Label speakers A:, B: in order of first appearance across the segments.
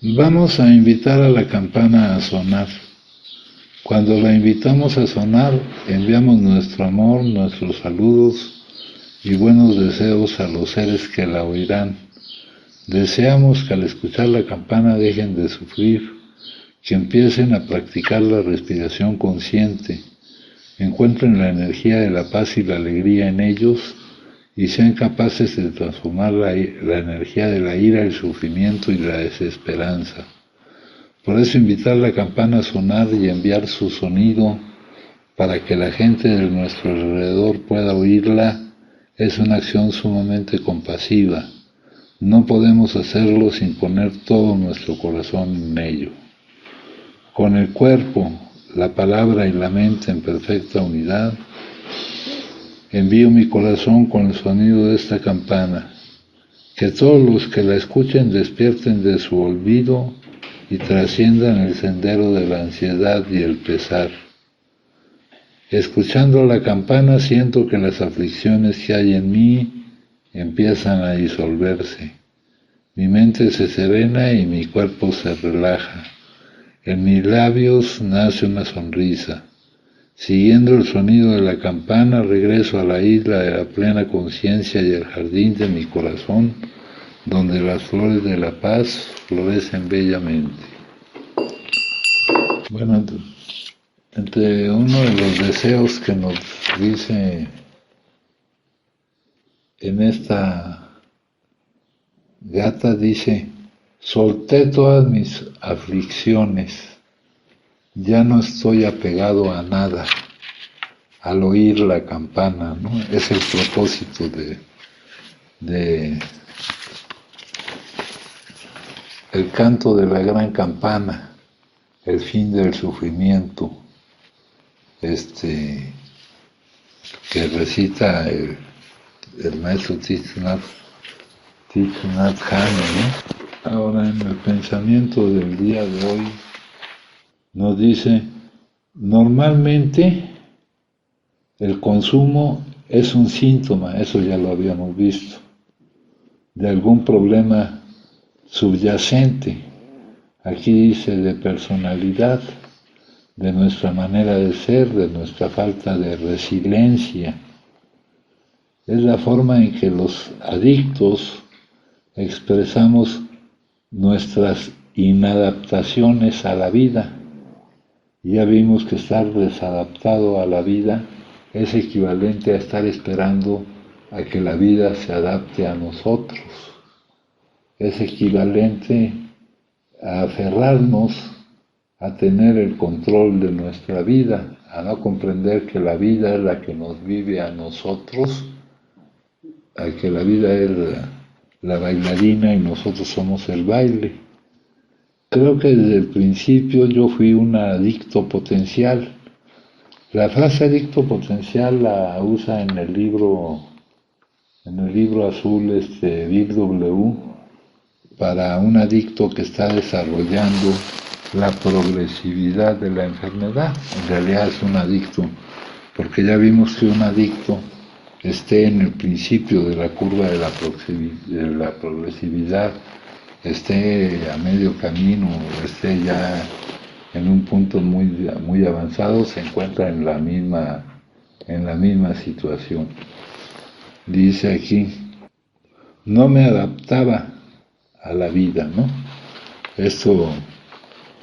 A: Vamos a invitar a la campana a sonar. Cuando la invitamos a sonar, enviamos nuestro amor, nuestros saludos y buenos deseos a los seres que la oirán. Deseamos que al escuchar la campana dejen de sufrir, que empiecen a practicar la respiración consciente, encuentren la energía de la paz y la alegría en ellos y sean capaces de transformar la energía de la ira, el sufrimiento y la desesperanza. Por eso invitar la campana a sonar y enviar su sonido para que la gente de nuestro alrededor pueda oírla es una acción sumamente compasiva. No podemos hacerlo sin poner todo nuestro corazón en ello. Con el cuerpo, la palabra y la mente en perfecta unidad, envío mi corazón con el sonido de esta campana. Que todos los que la escuchen despierten de su olvido y trasciendan el sendero de la ansiedad y el pesar. Escuchando la campana siento que las aflicciones que hay en mí empiezan a disolverse. Mi mente se serena y mi cuerpo se relaja. En mis labios nace una sonrisa. Siguiendo el sonido de la campana regreso a la isla de la plena conciencia y al jardín de mi corazón, donde las flores de la paz florecen bellamente. Bueno, entre uno de los deseos que nos dice en esta gata, dice, solté todas mis aflicciones, ya no estoy apegado a nada, al oír la campana, ¿no? Es el propósito de el canto de la gran campana, el fin del sufrimiento, que recita el maestro Thich Nhat Hanh, ¿no? Ahora, en el pensamiento del día de hoy, nos dice, normalmente el consumo es un síntoma, eso ya lo habíamos visto, de algún problema subyacente. Aquí dice de personalidad, de nuestra manera de ser, de nuestra falta de resiliencia. Es la forma en que los adictos expresamos nuestras inadaptaciones a la vida. Ya vimos que estar desadaptado a la vida es equivalente a estar esperando a que la vida se adapte a nosotros. Es equivalente a aferrarnos a tener el control de nuestra vida, a no comprender que la vida es la que nos vive a nosotros, a que la vida es la bailarina y nosotros somos el baile. Creo que desde el principio yo fui un adicto potencial. La frase adicto potencial la usa en el libro azul Bill W. para un adicto que está desarrollando la progresividad de la enfermedad. En realidad es un adicto, porque ya vimos que un adicto esté en el principio de la curva de la progresividad, esté a medio camino, esté ya en un punto muy avanzado, se encuentra en la misma situación. Dice aquí, no me adaptaba a la vida, ¿no? Esto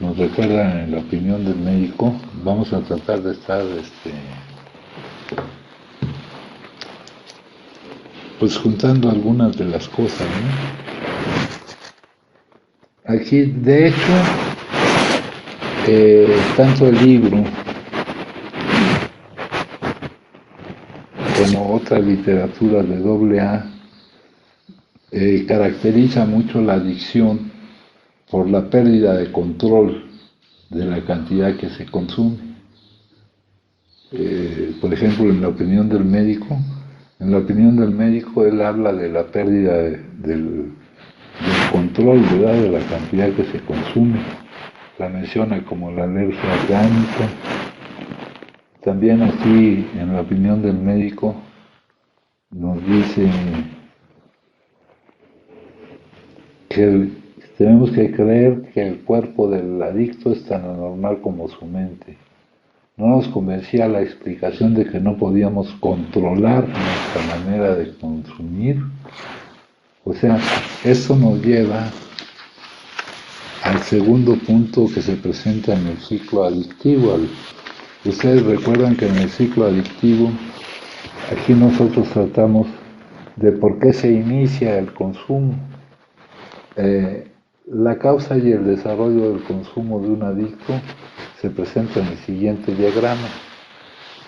A: nos recuerda en la opinión del médico. Vamos a tratar de estar pues juntando algunas de las cosas, ¿no? Aquí, de hecho, tanto el libro como otra literatura de AA caracteriza mucho la adicción por la pérdida de control de la cantidad que se consume. Por ejemplo, en la opinión del médico, él habla de la pérdida del control, ¿verdad?, de la cantidad que se consume. La menciona como la alergia orgánica. También aquí, en la opinión del médico, nos dice que tenemos que creer que el cuerpo del adicto es tan anormal como su mente. No nos convencía la explicación de que no podíamos controlar nuestra manera de consumir. O sea, esto nos lleva al segundo punto que se presenta en el ciclo adictivo. Ustedes recuerdan que en el ciclo adictivo, aquí nosotros tratamos de por qué se inicia el consumo. La causa y el desarrollo del consumo de un adicto se presenta en el siguiente diagrama.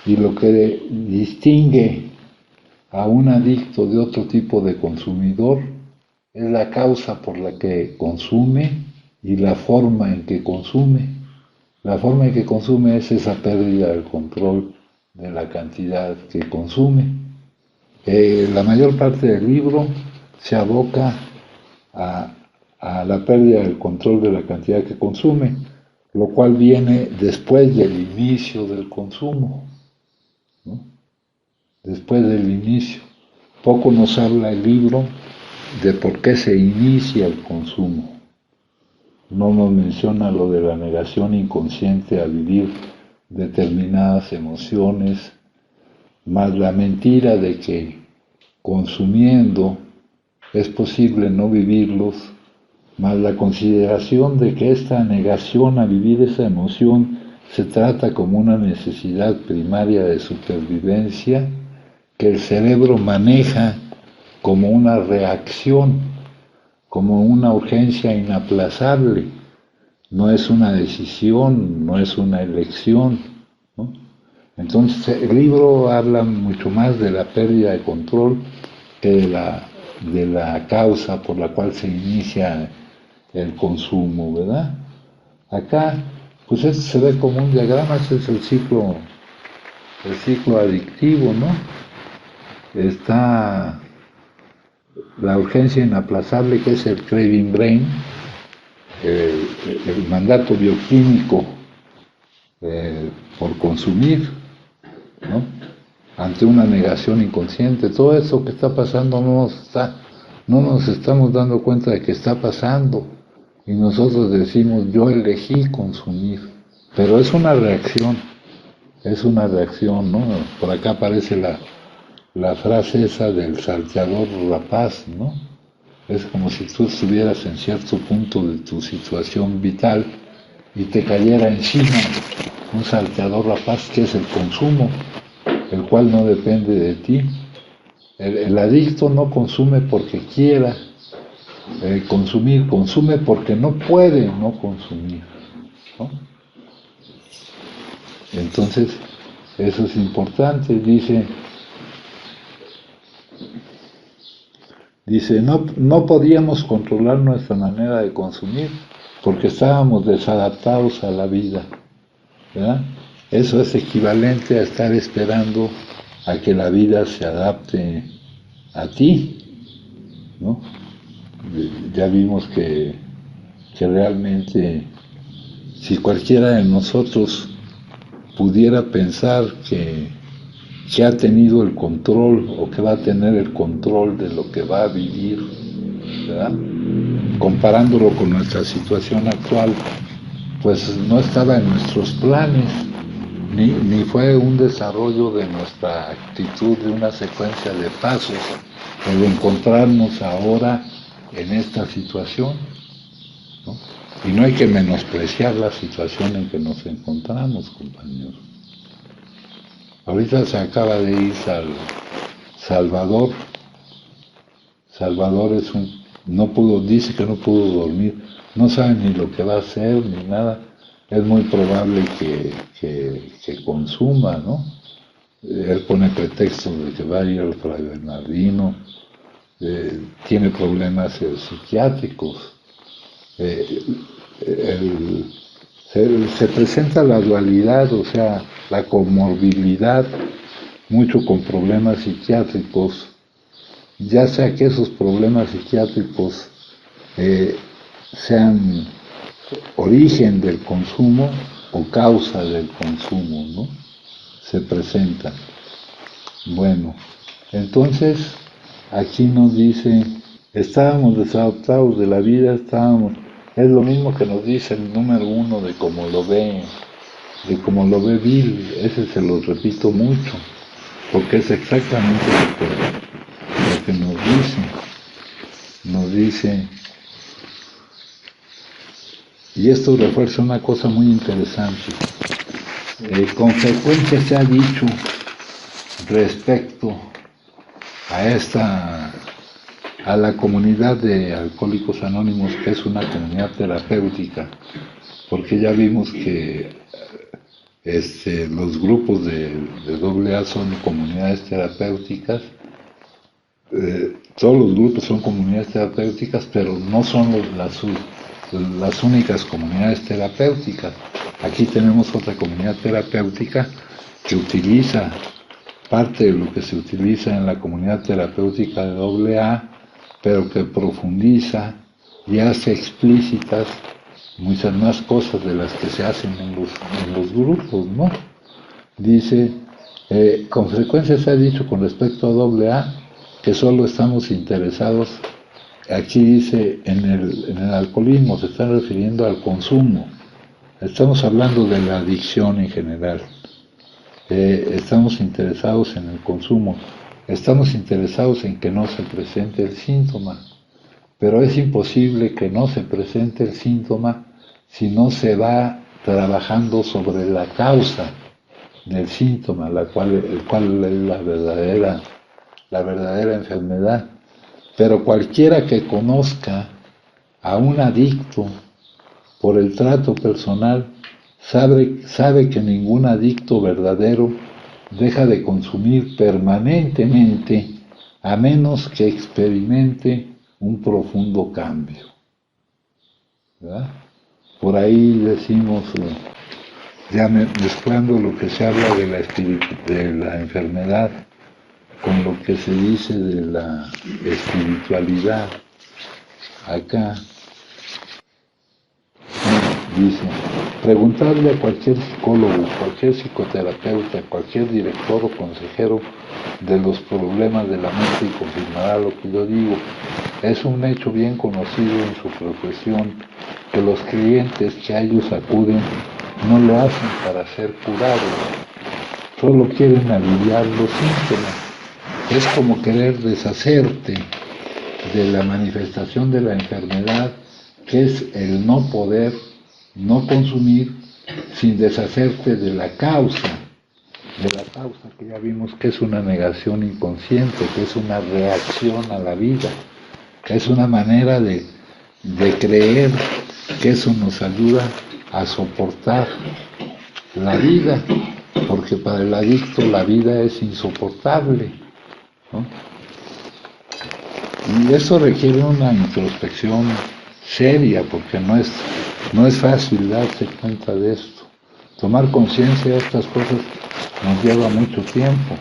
A: Y lo que distingue a un adicto de otro tipo de consumidor es la causa por la que consume y la forma en que consume. La forma en que consume es esa pérdida del control de la cantidad que consume. La mayor parte del libro se aboca a la pérdida del control de la cantidad que consume, lo cual viene después del inicio del consumo, ¿no? Después del inicio. Poco nos habla el libro de por qué se inicia el consumo. No nos menciona lo de la negación inconsciente a vivir determinadas emociones, más la mentira de que consumiendo es posible no vivirlos, más la consideración de que esta negación a vivir esa emoción se trata como una necesidad primaria de supervivencia que el cerebro maneja como una reacción, como una urgencia inaplazable. No es una decisión, no es una elección, ¿no? Entonces el libro habla mucho más de la pérdida de control que de la causa por la cual se inicia el consumo, ¿verdad? Acá, pues esto se ve como un diagrama, este es el ciclo adictivo, ¿no? Está la urgencia inaplazable, que es el craving brain, el mandato bioquímico por consumir, ¿no? Ante una negación inconsciente. Todo eso que está pasando no nos estamos dando cuenta de que está pasando. Y nosotros decimos, yo elegí consumir. Pero es una reacción, ¿no? Por acá aparece la frase esa del salteador rapaz, ¿no? Es como si tú estuvieras en cierto punto de tu situación vital y te cayera encima un salteador rapaz que es el consumo, el cual no depende de ti. El adicto no consume porque quiera consumir, consume porque no puede no consumir, ¿no? Entonces, eso es importante. Dice, no podíamos controlar nuestra manera de consumir porque estábamos desadaptados a la vida, ¿verdad? Eso es equivalente a estar esperando a que la vida se adapte a ti, ¿no? Ya vimos que realmente si cualquiera de nosotros pudiera pensar que ha tenido el control o que va a tener el control de lo que va a vivir, ¿verdad? Comparándolo con nuestra situación actual, pues no estaba en nuestros planes, ni fue un desarrollo de nuestra actitud, de una secuencia de pasos, el encontrarnos ahora en esta situación, ¿no? Y no hay que menospreciar la situación en que nos encontramos, compañeros. Ahorita se acaba de ir Salvador. Salvador dice que no pudo dormir, no sabe ni lo que va a hacer ni nada. Es muy probable que consuma, ¿no? Él pone pretextos de que va a ir al Fray Bernardino, tiene problemas psiquiátricos. Se presenta la dualidad, o sea, la comorbilidad, mucho con problemas psiquiátricos, ya sea que esos problemas psiquiátricos sean origen del consumo o causa del consumo, ¿no? Se presentan. Bueno, entonces aquí nos dice, estábamos desadaptados de la vida, estábamos Es lo mismo que nos dice el número uno de cómo lo ve Bill. Ese se lo repito mucho, porque es exactamente lo que nos dice. Nos dice, y esto refuerza una cosa muy interesante. Con frecuencia se ha dicho respecto a a la comunidad de Alcohólicos Anónimos, que es una comunidad terapéutica, porque ya vimos que los grupos de AA son comunidades terapéuticas. Todos los grupos son comunidades terapéuticas, pero no son las únicas comunidades terapéuticas. Aquí tenemos otra comunidad terapéutica que utiliza parte de lo que se utiliza en la comunidad terapéutica de AA, pero que profundiza y hace explícitas muchas más cosas de las que se hacen en los grupos, ¿no? Dice, con frecuencia se ha dicho con respecto a AA que solo estamos interesados, aquí dice, en el alcoholismo, se está refiriendo al consumo. Estamos hablando de la adicción en general. Estamos interesados en el consumo. Estamos interesados en que no se presente el síntoma. Pero es imposible que no se presente el síntoma si no se va trabajando sobre la causa del síntoma, el cual es la verdadera enfermedad. Pero cualquiera que conozca a un adicto por el trato personal sabe que ningún adicto verdadero deja de consumir permanentemente a menos que experimente un profundo cambio, ¿verdad? Por ahí decimos, ya mezclando lo que se habla de la enfermedad con lo que se dice de la espiritualidad. Acá dice, preguntarle a cualquier psicólogo, cualquier psicoterapeuta, cualquier director o consejero de los problemas de la mente y confirmará lo que yo digo. Es un hecho bien conocido en su profesión que los clientes que a ellos acuden no lo hacen para ser curados, solo quieren aliviar los síntomas. Es como querer deshacerte de la manifestación de la enfermedad, que es el no poder, no consumir, sin deshacerte de la causa que ya vimos que es una negación inconsciente, que es una reacción a la vida, que es una manera de creer que eso nos ayuda a soportar la vida, porque para el adicto la vida es insoportable, ¿no? Y eso requiere una introspección seria, porque no es fácil darse cuenta de esto. Tomar conciencia de estas cosas nos lleva mucho tiempo.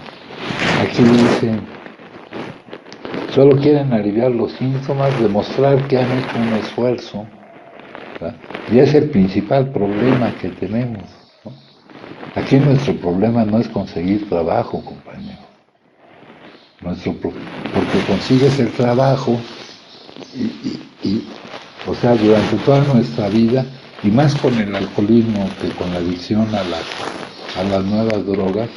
A: Aquí dice, solo quieren aliviar los síntomas, demostrar que han hecho un esfuerzo, ¿verdad? Y es el principal problema que tenemos, ¿no? Aquí nuestro problema no es conseguir trabajo, compañero. Porque consigues el trabajo o sea, durante toda nuestra vida, y más con el alcoholismo que con la adicción a las nuevas drogas,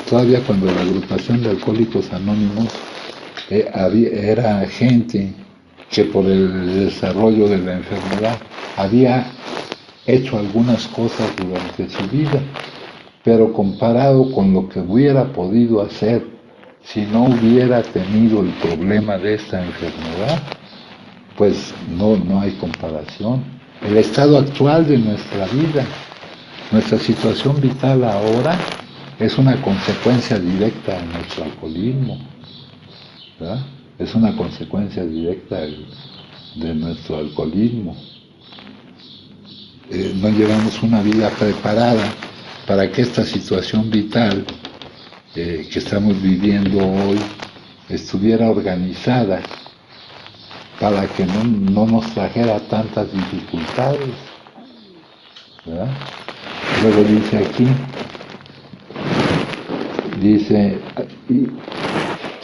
A: todavía cuando la agrupación de Alcohólicos Anónimos era gente que por el desarrollo de la enfermedad había hecho algunas cosas durante su vida, pero comparado con lo que hubiera podido hacer si no hubiera tenido el problema de esta enfermedad, pues no hay comparación. El estado actual de nuestra vida, nuestra situación vital ahora, es una consecuencia directa de nuestro alcoholismo, ¿verdad? Es una consecuencia directa de nuestro alcoholismo. No llevamos una vida preparada para que esta situación vital que estamos viviendo hoy estuviera organizada para que no nos trajera tantas dificultades, ¿verdad? Luego dice aquí,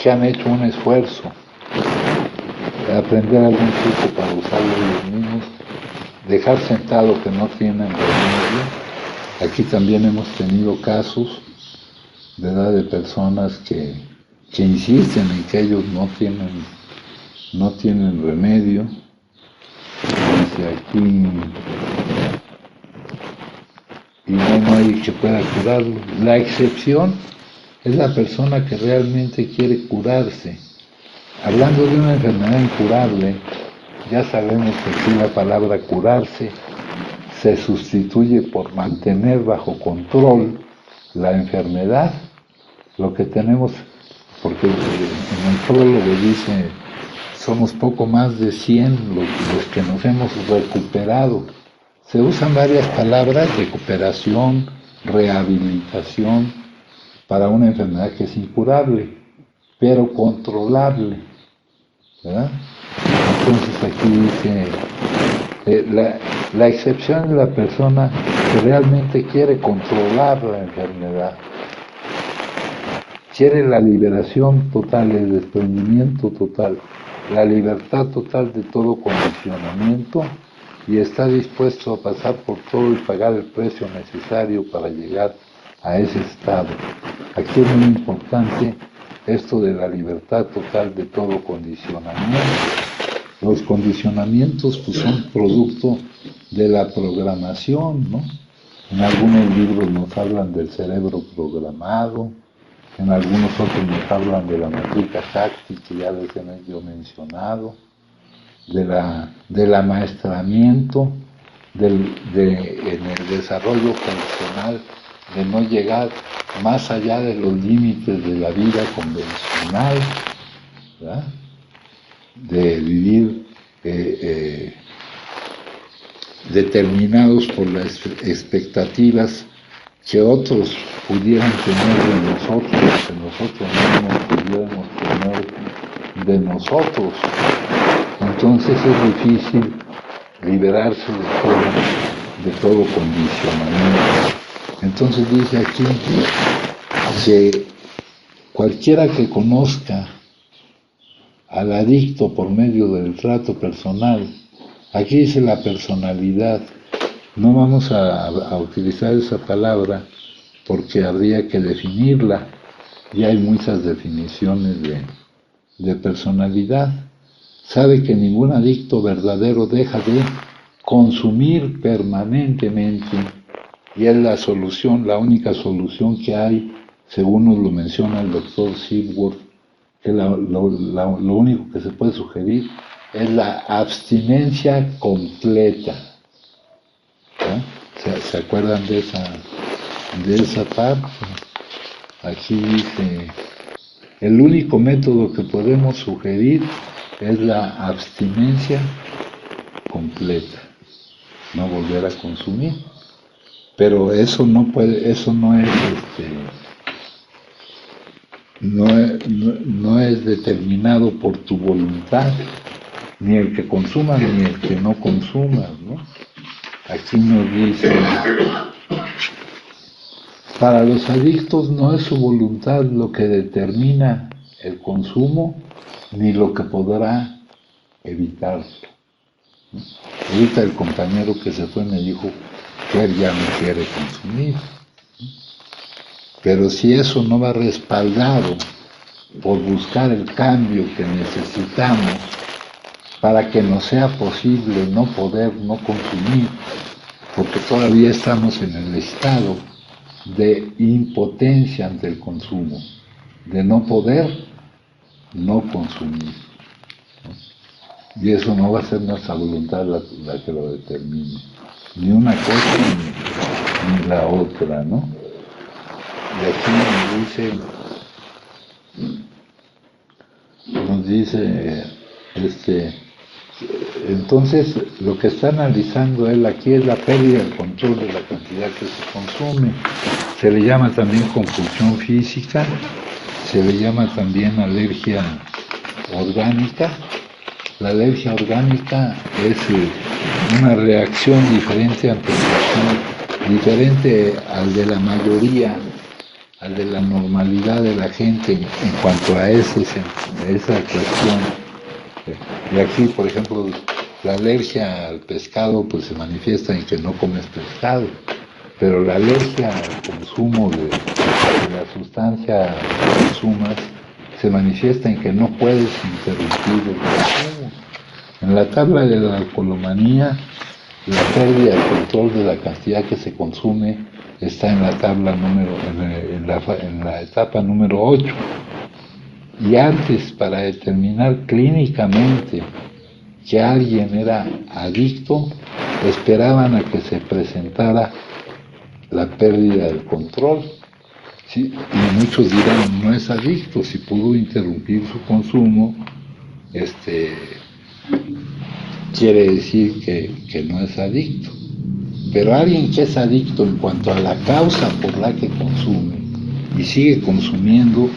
A: que han hecho un esfuerzo de aprender algún truco para usarlo ellos mismos, dejar sentado que no tienen remedio. Aquí también hemos tenido casos, ¿verdad?, de personas que insisten en que ellos no tienen remedio. Dice aquí, y no hay que pueda curarlo. La excepción es la persona que realmente quiere curarse. Hablando de una enfermedad incurable, ya sabemos que aquí la palabra curarse se sustituye por mantener bajo control la enfermedad. Lo que tenemos, porque en el prólogo dice, somos poco más de 100 los que nos hemos recuperado. Se usan varias palabras: recuperación, rehabilitación, para una enfermedad que es incurable, pero controlable, ¿verdad? Entonces aquí dice, la excepción es la persona que realmente quiere controlar la enfermedad, quiere la liberación total, el desprendimiento total, la libertad total de todo condicionamiento, y está dispuesto a pasar por todo y pagar el precio necesario para llegar a ese estado. Aquí es muy importante esto de la libertad total de todo condicionamiento. Los condicionamientos pues son producto de la programación, ¿no? En algunos libros nos hablan del cerebro programado, en algunos otros nos hablan de la matrica Shakti, que ya les he mencionado, del amaestramiento, en el desarrollo personal, de no llegar más allá de los límites de la vida convencional, ¿verdad?, de vivir determinados por las expectativas que otros pudieran tener de nosotros, que nosotros mismos pudiéramos tener de nosotros. Entonces es difícil liberarse de todo condicionamiento. Entonces dice aquí que cualquiera que conozca al adicto por medio del trato personal, aquí dice la personalidad, no vamos a utilizar esa palabra porque habría que definirla, y hay muchas definiciones de personalidad. Sabe que ningún adicto verdadero deja de consumir permanentemente, y es la solución, la única solución que hay, según nos lo menciona el doctor Silworth, que lo único que se puede sugerir es la abstinencia completa. ¿Se acuerdan de esa parte? Aquí dice, el único método que podemos sugerir es la abstinencia completa, no volver a consumir. Pero eso no es determinado por tu voluntad, ni el que consuma ni el que no consuma, ¿no? Aquí nos dice, para los adictos no es su voluntad lo que determina el consumo, ni lo que podrá evitarlo, ¿no? Ahorita el compañero que se fue me dijo que él ya no quiere consumir, ¿no? Pero si eso no va respaldado por buscar el cambio que necesitamos para que nos sea posible no consumir, porque todavía estamos en el estado de impotencia ante el consumo, de no poder no consumir, ¿no? Y eso no va a ser nuestra voluntad la que lo determine, ni una cosa ni la otra, ¿no? Y aquí nos dice entonces lo que está analizando él aquí es la pérdida del control de la cantidad que se consume. Se le llama también compulsión física, se le llama también alergia orgánica. La alergia orgánica es una reacción diferente ante el consumo, diferente al de la mayoría, al de la normalidad de la gente en cuanto a esa cuestión. Y aquí, por ejemplo, La alergia al pescado pues se manifiesta en que no comes pescado, pero la alergia al consumo de la sustancia que consumas se manifiesta en que no puedes interrumpir el consumo. En la tabla de la alcoholomanía, la pérdida del control de la cantidad que se consume está en la tabla en la etapa número 8. Y antes, para determinar clínicamente que alguien era adicto, esperaban a que se presentara la pérdida del control. ¿Sí? Y muchos dirán, no es adicto, si pudo interrumpir su consumo, quiere decir que no es adicto. Pero alguien que es adicto en cuanto a la causa por la que consume y sigue consumiendo,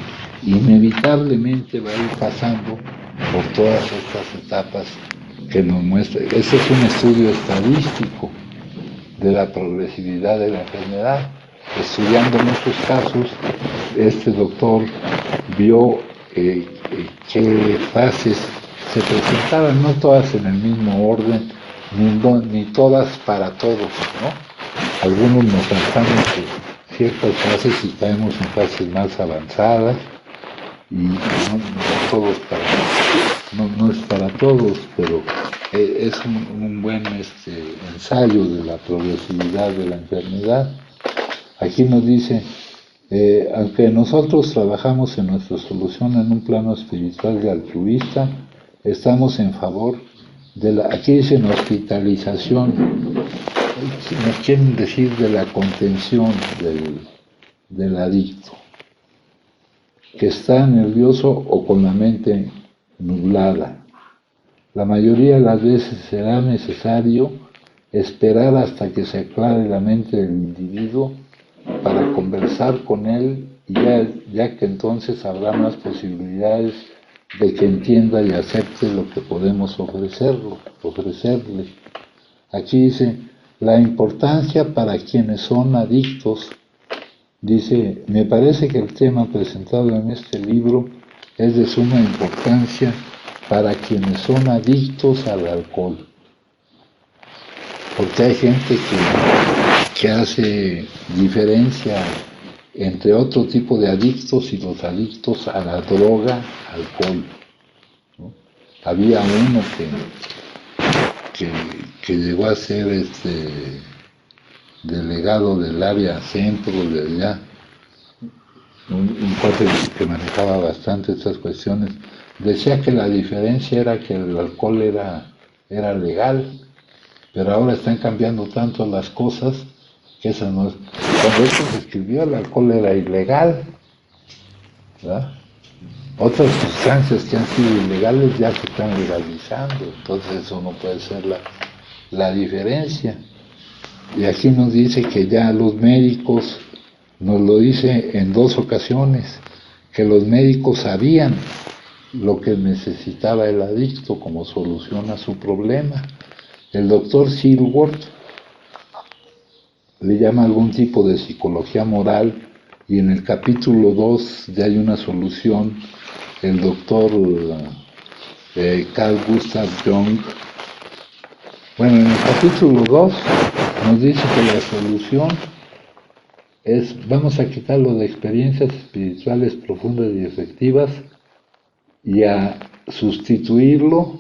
A: inevitablemente va a ir pasando por todas estas etapas que nos muestra. Ese es un estudio estadístico de la progresividad de la enfermedad. Estudiando muchos casos, este doctor vio qué fases se presentaban, no todas en el mismo orden, ni todas para todos, ¿no? Algunos nos saltamos ciertas fases y caemos en fases más avanzadas, y no todos no es para todos, pero es un buen ensayo de la progresividad de la enfermedad. Aquí nos dice, aunque nosotros trabajamos en nuestra solución en un plano espiritual y altruista, estamos en favor de aquí dicen hospitalización, nos quieren decir de la contención del adicto, que está nervioso o con la mente nublada. La mayoría de las veces será necesario esperar hasta que se aclare la mente del individuo para conversar con él, y ya que entonces habrá más posibilidades de que entienda y acepte lo que podemos ofrecerle. Aquí dice, la importancia para quienes son adictos. Dice, me parece que el tema presentado en este libro es de suma importancia para quienes son adictos al alcohol. Porque hay gente que hace diferencia entre otro tipo de adictos y los adictos a la droga, alcohol, ¿no? Había uno que llegó a ser delegado del área centro de allá, un cuate que manejaba bastante estas cuestiones, decía que la diferencia era que el alcohol era legal, pero ahora están cambiando tanto las cosas que esa no es. Cuando esto se escribió, el alcohol era ilegal, ¿verdad? Otras sustancias que han sido ilegales ya se están legalizando, entonces eso no puede ser la diferencia. Y aquí nos dice que ya los médicos, nos lo dice en 2 ocasiones, que los médicos sabían lo que necesitaba el adicto como solución a su problema. El doctor Silworth le llama algún tipo de psicología moral, y en el capítulo 2 ya hay una solución. El doctor Carl Gustav Jung, bueno, en el capítulo 2 nos dice que la solución es, vamos a quitarlo de experiencias espirituales profundas y efectivas y a sustituirlo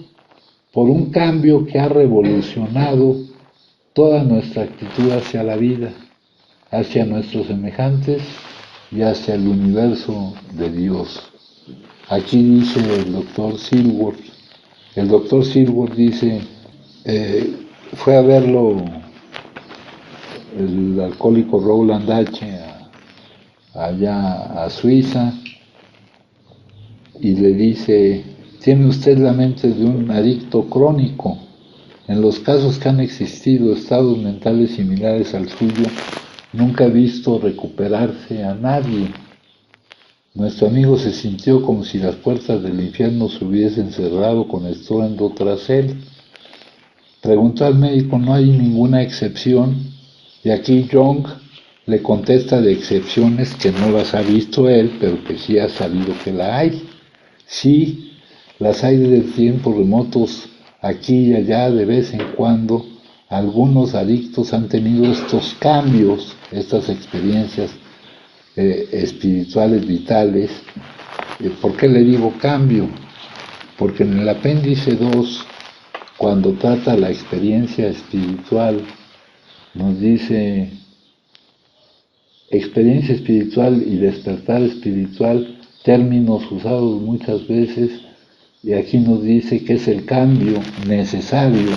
A: por un cambio que ha revolucionado toda nuestra actitud hacia la vida, hacia nuestros semejantes y hacia el universo de Dios. Aquí dice el doctor Silworth. El doctor Silworth dice, fue a verlo el alcohólico Roland H. allá a Suiza, y le dice, tiene usted la mente de un adicto crónico. En los casos que han existido estados mentales similares al suyo, nunca he visto recuperarse a nadie. Nuestro amigo se sintió como si las puertas del infierno se hubiesen cerrado con estruendo tras él. Preguntó al médico, no hay ninguna excepción, y aquí Jung le contesta de excepciones que no las ha visto él, pero que sí ha sabido que la hay. Sí, las hay desde tiempos remotos aquí y allá, de vez en cuando, algunos adictos han tenido estos cambios, estas experiencias espirituales vitales. ¿Por qué le digo cambio? Porque en el apéndice 2, cuando trata la experiencia espiritual, nos dice experiencia espiritual y despertar espiritual, términos usados muchas veces, y aquí nos dice que es el cambio necesario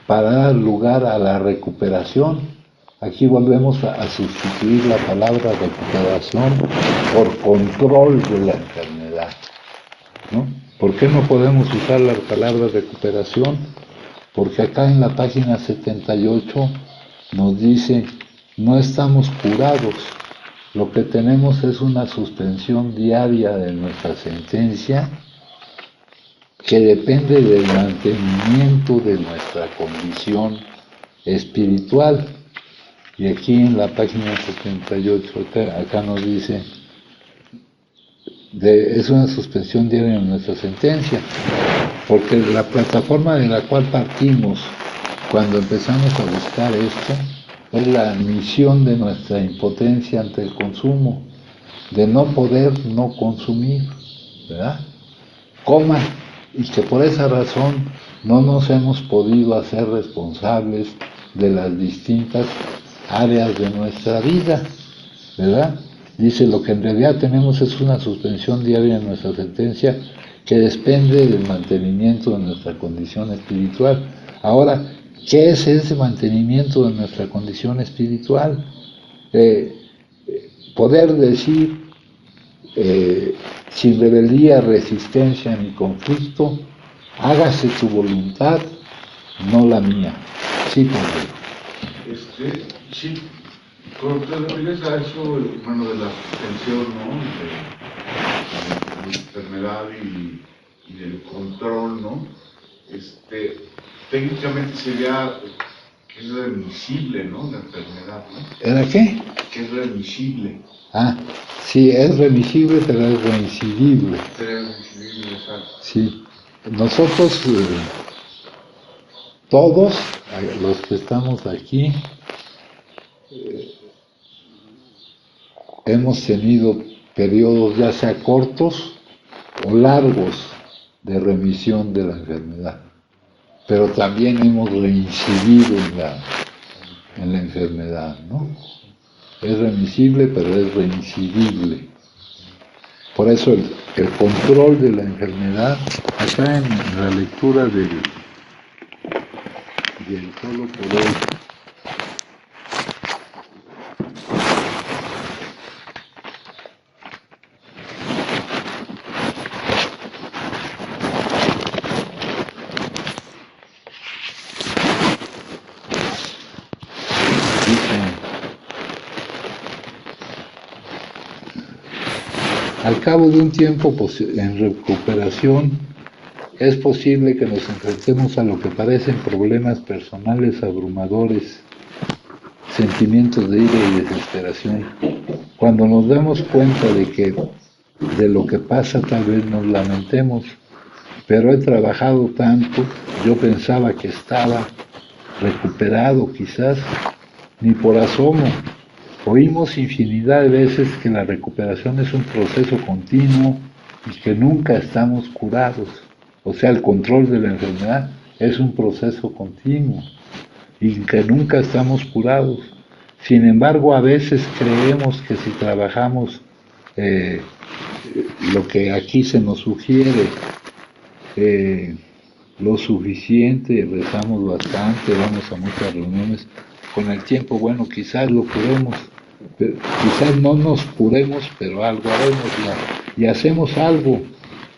A: para dar lugar a la recuperación. Aquí volvemos a sustituir la palabra recuperación por control de la enfermedad, ¿no? ¿Por qué no podemos usar la palabra recuperación? Porque acá en la página 78 nos dice, no estamos curados, lo que tenemos es una suspensión diaria de nuestra sentencia que depende del mantenimiento de nuestra condición espiritual. Y aquí en la página 78, acá nos dice, es una suspensión diaria de nuestra sentencia, porque la plataforma de la cual partimos cuando empezamos a buscar esto es la admisión de nuestra impotencia ante el consumo, de no poder no consumir, ¿verdad? Y que por esa razón no nos hemos podido hacer responsables de las distintas áreas de nuestra vida, ¿verdad? Dice, lo que en realidad tenemos es una suspensión diaria de nuestra sentencia que depende del mantenimiento de nuestra condición espiritual. Ahora, ¿qué es ese mantenimiento de nuestra condición espiritual? Poder decir, sin rebeldía, resistencia ni conflicto, hágase tu voluntad, no la mía. Sí, Padre.
B: Sí, cuando te refieres a eso, hermano, de la suspensión, ¿no? De la enfermedad y del control, ¿no? Técnicamente sería que es remisible, ¿no? La enfermedad, ¿no?
A: ¿Era qué?
B: Que es remisible.
A: Sí, es remisible, pero es reincidible.
B: Sería remisible, exacto.
A: Sí, nosotros, todos los que estamos aquí, hemos tenido periodos ya sea cortos o largos de remisión de la enfermedad, pero también hemos reincidido en la enfermedad, ¿no? Es remisible, pero es reincidible. Por eso el control de la enfermedad, acá en la lectura del solo por hoy, al cabo de un tiempo en recuperación, es posible que nos enfrentemos a lo que parecen problemas personales abrumadores, sentimientos de ira y desesperación. Cuando nos damos cuenta de lo que pasa, tal vez nos lamentemos, pero he trabajado tanto, yo pensaba que estaba recuperado quizás, ni por asomo. Oímos infinidad de veces que la recuperación es un proceso continuo y que nunca estamos curados. O sea, el control de la enfermedad es un proceso continuo y que nunca estamos curados. Sin embargo, a veces creemos que si trabajamos lo que aquí se nos sugiere, lo suficiente, rezamos bastante, vamos a muchas reuniones, con el tiempo, bueno, quizás lo curemos, quizás no nos curemos, pero algo haremos y hacemos algo,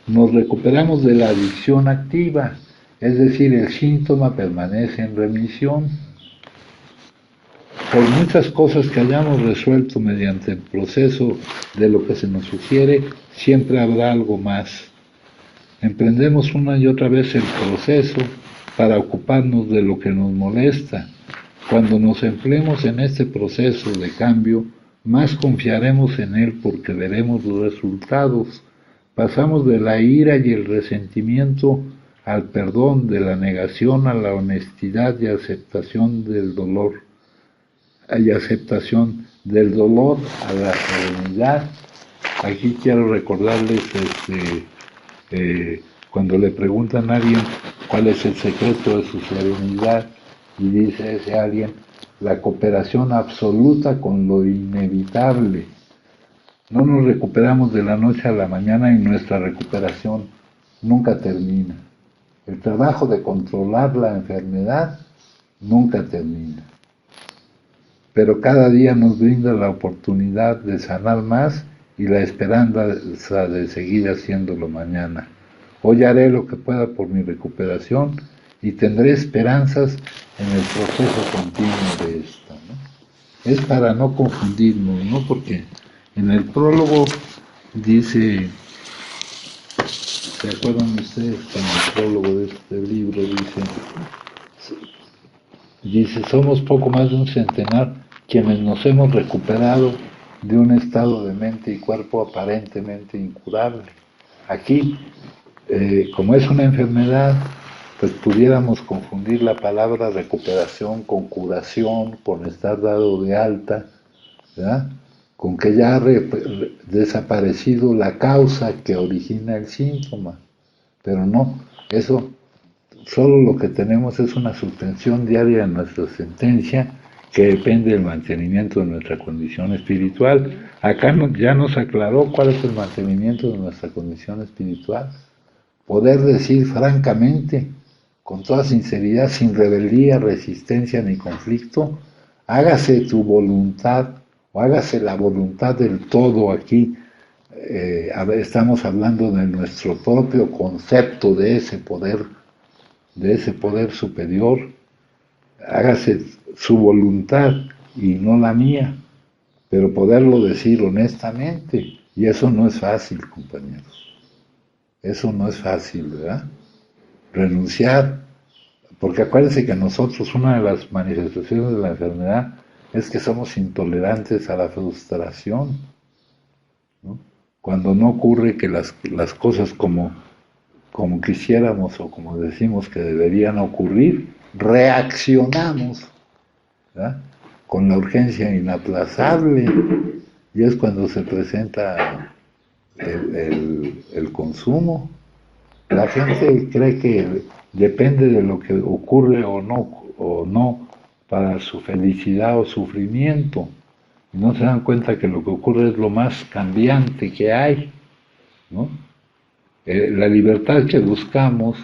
A: nos recuperamos de la adicción activa, es decir, el síntoma permanece en remisión. Por muchas cosas que hayamos resuelto mediante el proceso de lo que se nos sugiere, siempre habrá algo más. Emprendemos una y otra vez el proceso para ocuparnos de lo que nos molesta. Cuando nos empleemos en este proceso de cambio, más confiaremos en él porque veremos los resultados. Pasamos de la ira y el resentimiento al perdón, de la negación a la honestidad y aceptación del dolor, a la serenidad. Aquí quiero recordarles cuando le preguntan a alguien cuál es el secreto de su serenidad, y dice ese alguien: la cooperación absoluta con lo inevitable. No nos recuperamos de la noche a la mañana y nuestra recuperación nunca termina. El trabajo de controlar la enfermedad nunca termina. Pero cada día nos brinda la oportunidad de sanar más y la esperanza de seguir haciéndolo mañana. Hoy haré lo que pueda por mi recuperación y tendré esperanzas en el proceso continuo de esta, ¿no? Es para no confundirnos, ¿no? Porque en el prólogo dice, ¿se acuerdan ustedes que en el prólogo de este libro dice, somos poco más de un centenar quienes nos hemos recuperado de un estado de mente y cuerpo aparentemente incurable? Aquí, como es una enfermedad, pues pudiéramos confundir la palabra recuperación con curación, con estar dado de alta, ¿verdad? Con que ya ha desaparecido la causa que origina el síntoma. Pero no, eso solo lo que tenemos es una suspensión diaria de nuestra sentencia, que depende del mantenimiento de nuestra condición espiritual. Acá ya nos aclaró cuál es el mantenimiento de nuestra condición espiritual. Poder decir francamente, con toda sinceridad, sin rebeldía, resistencia ni conflicto: hágase tu voluntad, o hágase la voluntad del todo aquí. Estamos hablando de nuestro propio concepto de ese poder superior. Hágase su voluntad y no la mía, pero poderlo decir honestamente, y eso no es fácil, compañeros. Eso no es fácil, ¿verdad? Renunciar, porque acuérdense que nosotros, una de las manifestaciones de la enfermedad es que somos intolerantes a la frustración, ¿no? Cuando no ocurre que las cosas como quisiéramos o como decimos que deberían ocurrir, reaccionamos, ¿verdad?, con la urgencia inaplazable, y es cuando se presenta el consumo. La gente cree que depende de lo que ocurre o no para su felicidad o sufrimiento. No se dan cuenta que lo que ocurre es lo más cambiante que hay, ¿no? La libertad que buscamos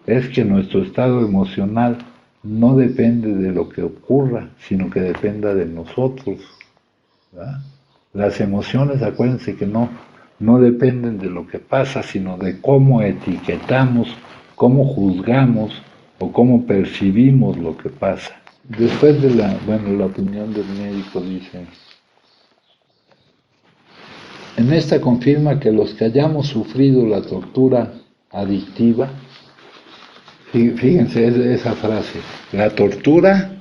A: es que nuestro estado emocional no depende de lo que ocurra, sino que dependa de nosotros, ¿verdad? Las emociones, acuérdense que no dependen de lo que pasa, sino de cómo etiquetamos, cómo juzgamos o cómo percibimos lo que pasa. Después de la opinión del médico dice: en esta confirma que los que hayamos sufrido la tortura adictiva, fíjense esa frase, la tortura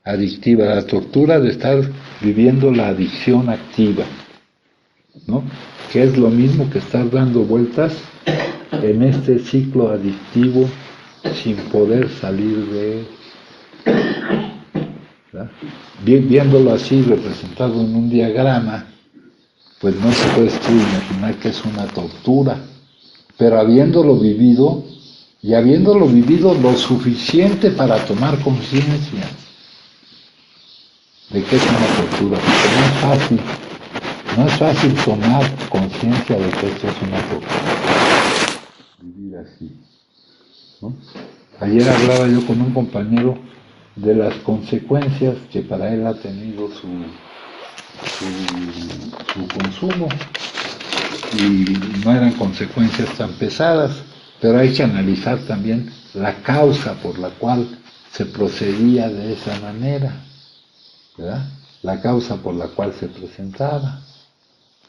A: adictiva, la tortura de estar viviendo la adicción activa, ¿no?, que es lo mismo que estar dando vueltas en este ciclo adictivo sin poder salir de él, ¿verdad? Viéndolo así representado en un diagrama, pues no se puede imaginar que es una tortura, pero habiéndolo vivido, y habiéndolo vivido lo suficiente para tomar conciencia de que es una tortura, porque no es fácil tomar conciencia de que esto es una tortura, vivir así, ¿no? Ayer hablaba yo con un compañero de las consecuencias que para él ha tenido su consumo, y no eran consecuencias tan pesadas, pero hay que analizar también la causa por la cual se procedía de esa manera, ¿verdad? La causa por la cual se presentaba.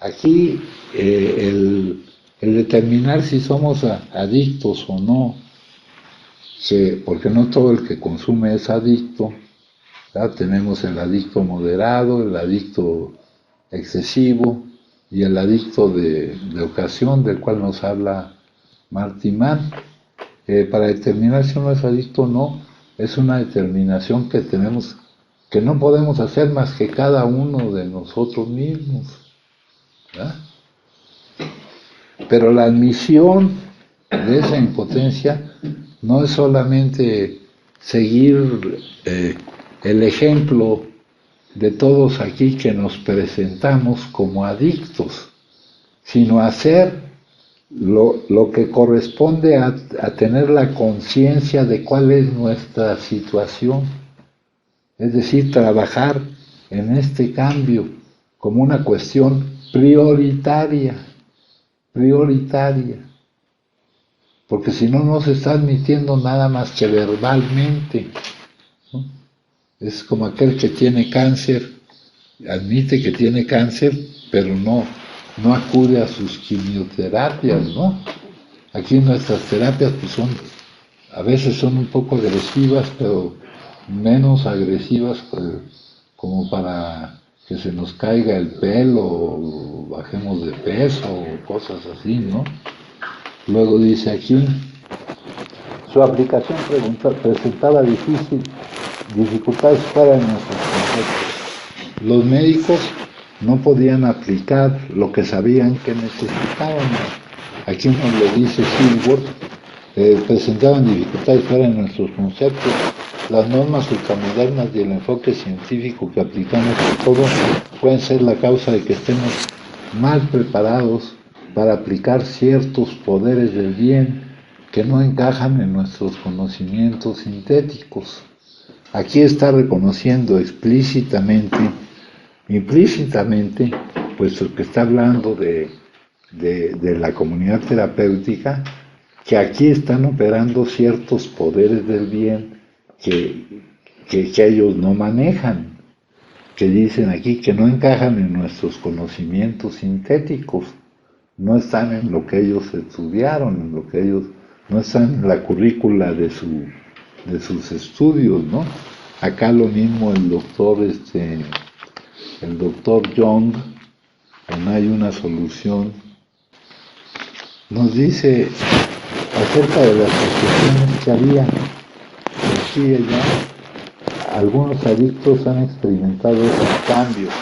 A: Aquí el determinar si somos adictos o no, porque no todo el que consume es adicto, ¿verdad? Tenemos el adicto moderado, el adicto excesivo y el adicto de ocasión, del cual nos habla Martí Mann. Para determinar si uno es adicto o no, es una determinación que tenemos, que no podemos hacer más que cada uno de nosotros mismos, ¿verdad? Pero la admisión de esa impotencia no es solamente seguir el ejemplo de todos aquí que nos presentamos como adictos, sino hacer lo que corresponde a tener la conciencia de cuál es nuestra situación, es decir, trabajar en este cambio como una cuestión prioritaria, porque si no, no se está admitiendo nada más que verbalmente, ¿no? Es como aquel que tiene cáncer, admite que tiene cáncer, pero no acude a sus quimioterapias, ¿no? Aquí nuestras terapias pues a veces son un poco agresivas, pero menos agresivas como para que se nos caiga el pelo, o bajemos de peso, o cosas así, ¿no? Luego dice aquí, su aplicación presentaba dificultades fuera de nuestros conceptos. Los médicos no podían aplicar lo que sabían que necesitábamos. Aquí nos lo dice Silworth, presentaban dificultades fuera de nuestros conceptos. Las normas ultramodernas y el enfoque científico que aplicamos a todo pueden ser la causa de que estemos mal preparados para aplicar ciertos poderes del bien que no encajan en nuestros conocimientos sintéticos. Aquí está reconociendo implícitamente, puesto que está hablando de la comunidad terapéutica, que aquí están operando ciertos poderes del bien que ellos no manejan, que dicen aquí que no encajan en nuestros conocimientos sintéticos, no están en lo que ellos estudiaron, en lo que ellos no están en la currícula de sus estudios, ¿no? Acá lo mismo el doctor Young, en Hay una solución, nos dice acerca de las asociaciones que había aquí y allá. Algunos adictos han experimentado esos cambios,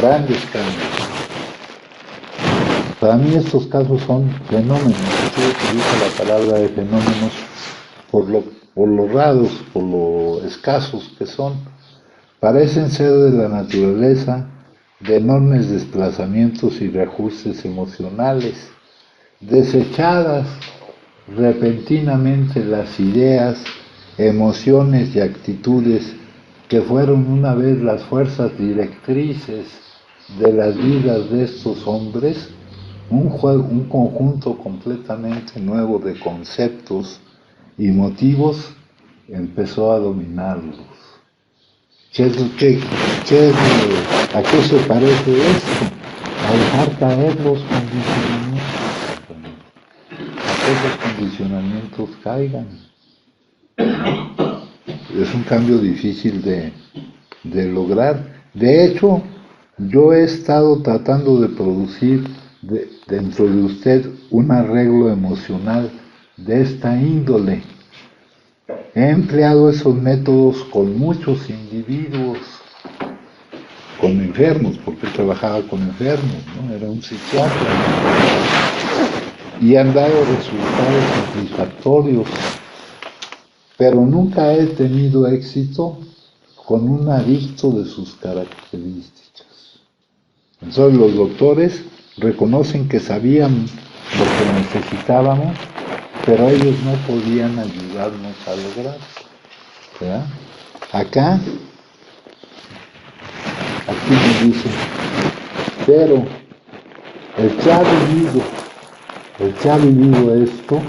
A: grandes cambios. Para mí estos casos son fenómenos. Aquí utilizo la palabra de fenómenos por lo raros, por lo escasos que son. Parecen ser de la naturaleza de enormes desplazamientos y reajustes emocionales, desechadas repentinamente las ideas, emociones y actitudes que fueron una vez las fuerzas directrices de las vidas de estos hombres, un conjunto completamente nuevo de conceptos y motivos empezó a dominarlos. ¿A qué se parece esto? A dejar caer los condicionamientos, a que esos condicionamientos caigan. Es un cambio difícil de lograr. De hecho, yo he estado tratando de producir dentro de usted un arreglo emocional de esta índole. He empleado esos métodos con muchos individuos, con enfermos, porque él trabajaba con enfermos, ¿no? Era un psiquiatra, ¿no? Y han dado resultados satisfactorios, pero nunca he tenido éxito con un adicto de sus características. Entonces los doctores reconocen que sabían lo que necesitábamos, pero ellos no podían ayudarnos a lograrlo, ¿verdad? Aquí nos dice, pero el que ha vivido esto,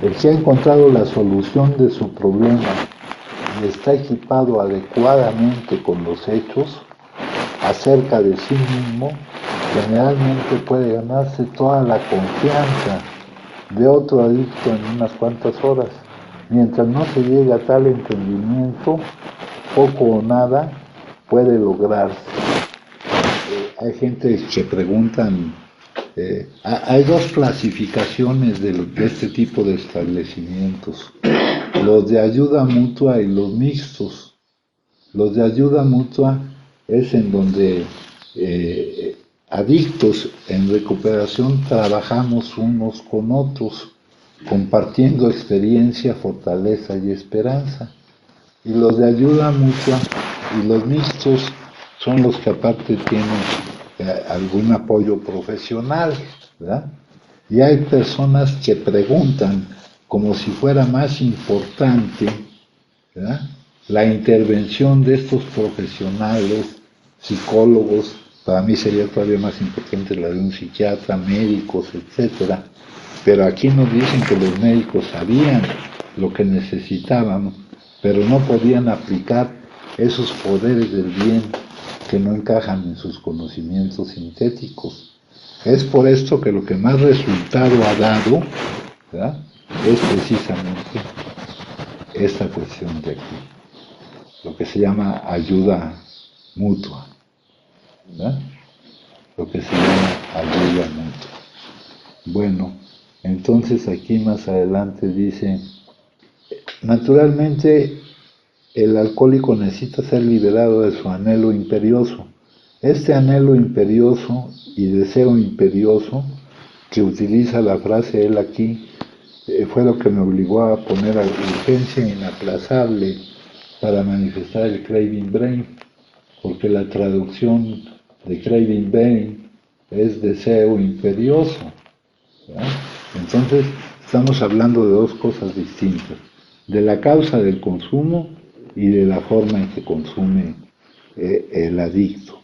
A: el que ha encontrado la solución de su problema y está equipado adecuadamente con los hechos acerca de sí mismo, generalmente puede ganarse toda la confianza de otro adicto en unas cuantas horas. Mientras no se llegue a tal entendimiento, poco o nada puede lograrse. Hay gente que preguntan Hay dos clasificaciones de este tipo de establecimientos, los de ayuda mutua y los mixtos. Los de ayuda mutua es en donde adictos en recuperación trabajamos unos con otros, compartiendo experiencia, fortaleza y esperanza. Y los de ayuda mutua y los mixtos son los que aparte tienen algún apoyo profesional, ¿verdad? Y hay personas que preguntan como si fuera más importante, ¿verdad?, la intervención de estos profesionales, psicólogos. Para mí sería todavía más importante la de un psiquiatra, médicos, etcétera. Pero aquí nos dicen que los médicos sabían lo que necesitaban, pero no podían aplicar esos poderes del bien que no encajan en sus conocimientos sintéticos. Es por esto que lo que más resultado ha dado, ¿verdad?, es precisamente esta cuestión de aquí, lo que se llama ayuda mutua, ¿verdad?, lo que se llama ayuda mutua. Bueno, entonces aquí más adelante dice, naturalmente el alcohólico necesita ser liberado de su anhelo imperioso. Este anhelo imperioso y deseo imperioso que utiliza la frase él aquí, fue lo que me obligó a poner a urgencia inaplazable para manifestar el craving brain, porque la traducción de craving brain es deseo imperioso, ¿verdad? Entonces estamos hablando de dos cosas distintas, de la causa del consumo y de la forma en que consume el adicto.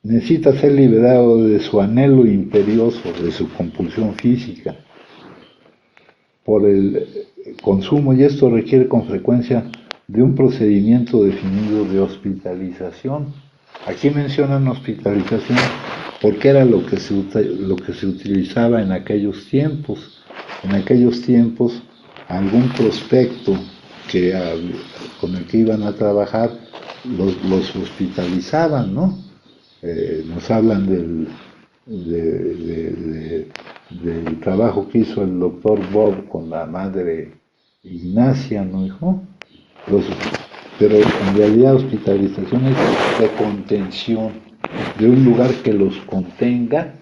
A: Necesita ser liberado de su anhelo imperioso, de su compulsión física por el consumo, y esto requiere con frecuencia de un procedimiento definido de hospitalización. Aquí mencionan hospitalización porque era lo que se utilizaba en aquellos tiempos. En aquellos tiempos, algún prospecto con el que iban a trabajar los hospitalizaban, ¿no? Nos hablan del trabajo que hizo el doctor Bob con la madre Ignacia, ¿no, hijo? Pero en realidad hospitalización es de contención, de un lugar que los contenga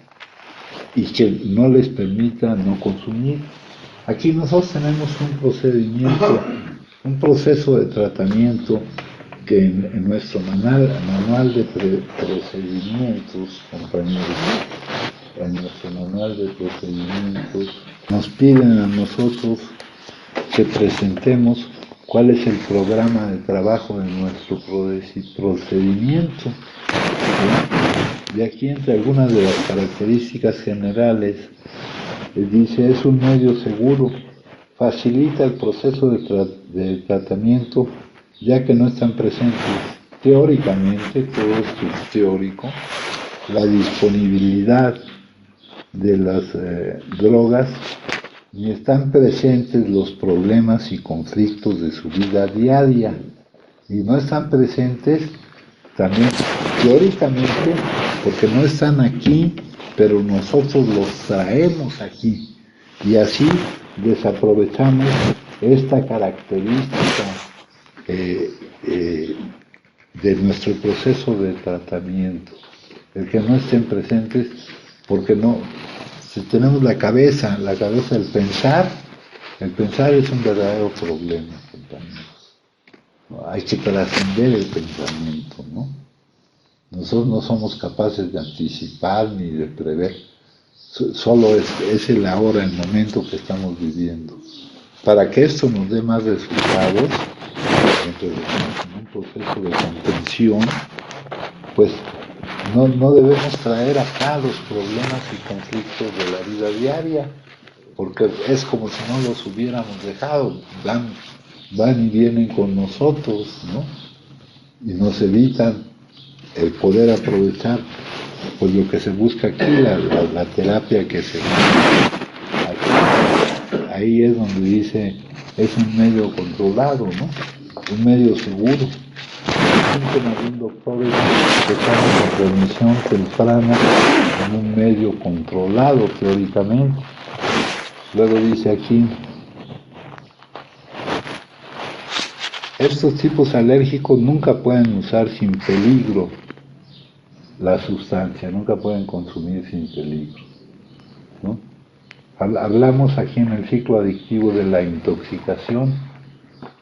A: y que no les permita no consumir. Aquí nosotros tenemos un procedimiento, un proceso de tratamiento que en nuestro manual de procedimientos, compañeros, en nuestro manual de procedimientos, nos piden a nosotros que presentemos cuál es el programa de trabajo de nuestro procedimiento. ¿Sí? Y aquí, entre algunas de las características generales, dice, es un medio seguro, facilita el proceso de tratamiento, ya que no están presentes teóricamente, todo esto es teórico, la disponibilidad de las drogas, ni están presentes los problemas y conflictos de su vida diaria, y no están presentes también teóricamente porque no están aquí, pero nosotros los traemos aquí, y así desaprovechamos esta característica de nuestro proceso de tratamiento, el que no estén presentes, porque no, si tenemos la cabeza del pensar, el pensar es un verdadero problema, compañeros. Hay que trascender el pensamiento, ¿no? Nosotros no somos capaces de anticipar ni de prever, solo es el ahora, el momento que estamos viviendo. Para que esto nos dé más resultados, en un proceso de contención, pues no debemos traer acá los problemas y conflictos de la vida diaria, porque es como si no los hubiéramos dejado, van y vienen con nosotros, ¿no? Y nos evitan el poder aprovechar pues lo que se busca aquí, la terapia que se aquí, ahí es donde dice, es un medio controlado, ¿no? Un medio seguro. Dicen algún doctor que estamos en remisión temprana en un medio controlado teóricamente. Luego dice aquí, estos tipos alérgicos nunca pueden usar sin peligro la sustancia, nunca pueden consumir sin peligro, ¿no? Hablamos aquí en el ciclo adictivo de la intoxicación,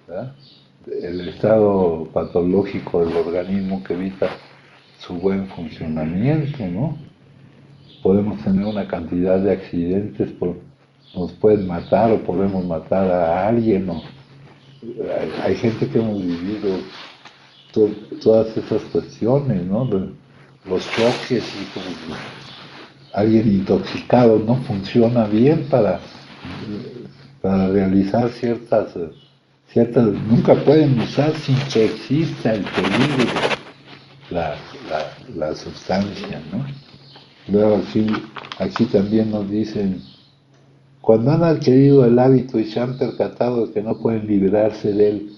A: ¿verdad? El estado patológico del organismo que evita su buen funcionamiento, ¿no? Podemos tener una cantidad de accidentes, nos pueden matar o podemos matar a alguien, ¿no? Hay gente que hemos vivido todas esas cuestiones, ¿no? Los choques y como alguien intoxicado no funciona bien para realizar ciertas, nunca pueden usar sin que exista el peligro, la sustancia, ¿no? Luego aquí también nos dicen, cuando han adquirido el hábito y se han percatado de que no pueden liberarse de él,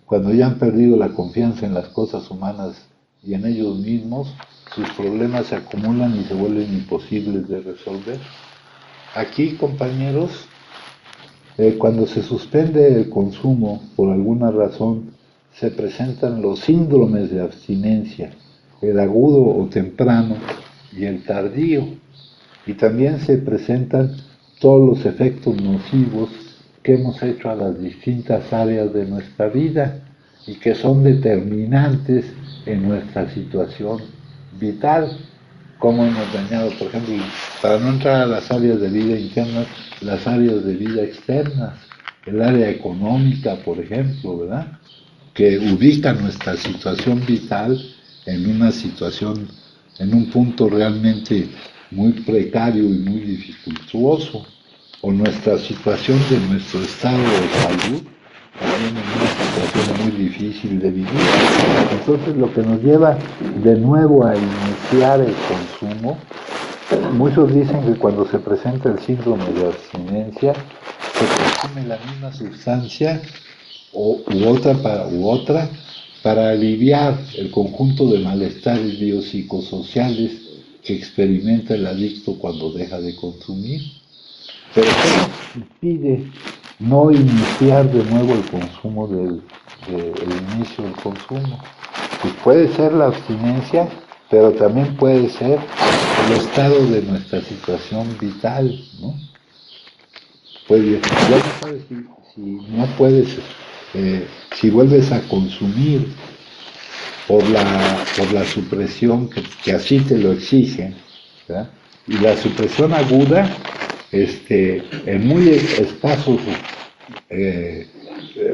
A: cuando ya han perdido la confianza en las cosas humanas y en ellos mismos, sus problemas se acumulan y se vuelven imposibles de resolver. Aquí, compañeros, cuando se suspende el consumo por alguna razón, se presentan los síndromes de abstinencia, el agudo o temprano y el tardío, y también se presentan todos los efectos nocivos que hemos hecho a las distintas áreas de nuestra vida y que son determinantes en nuestra situación vital, cómo hemos dañado, por ejemplo, para no entrar a las áreas de vida internas, las áreas de vida externas, el área económica, por ejemplo, ¿verdad? Que ubica nuestra situación vital en una situación, en un punto realmente muy precario y muy dificultuoso, o nuestra situación de nuestro estado de salud, también en una situación muy difícil de vivir. Entonces lo que nos lleva de nuevo a iniciar el consumo, muchos dicen que cuando se presenta el síndrome de abstinencia, se consume la misma sustancia u otra para aliviar el conjunto de malestares biopsicosociales que experimenta el adicto cuando deja de consumir. Pero ¿qué nos impide no iniciar de nuevo el consumo el inicio del consumo? Pues puede ser la abstinencia, pero también puede ser el estado de nuestra situación vital, ¿no? Pues ya no sabes si no puedes, si vuelves a consumir por la supresión que así te lo exigen, ¿verdad? Y la supresión aguda, en muy escasos,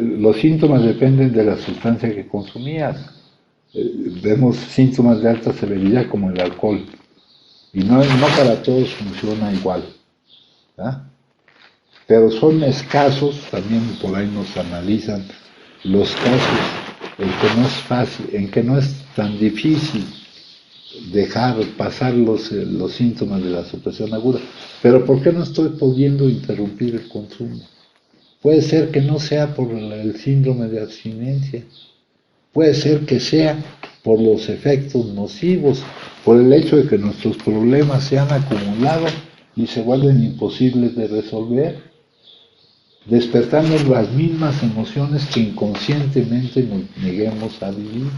A: los síntomas dependen de la sustancia que consumías. Vemos síntomas de alta severidad como el alcohol, y no para todos funciona igual, ¿verdad? Pero son escasos, también por ahí nos analizan los casos en que no es fácil, en que no es tan difícil dejar pasar los síntomas de la supresión aguda. Pero ¿por qué no estoy pudiendo interrumpir el consumo? Puede ser que no sea por el síndrome de abstinencia, puede ser que sea por los efectos nocivos, por el hecho de que nuestros problemas se han acumulado y se vuelven imposibles de resolver, despertando las mismas emociones que inconscientemente nos neguemos a vivir,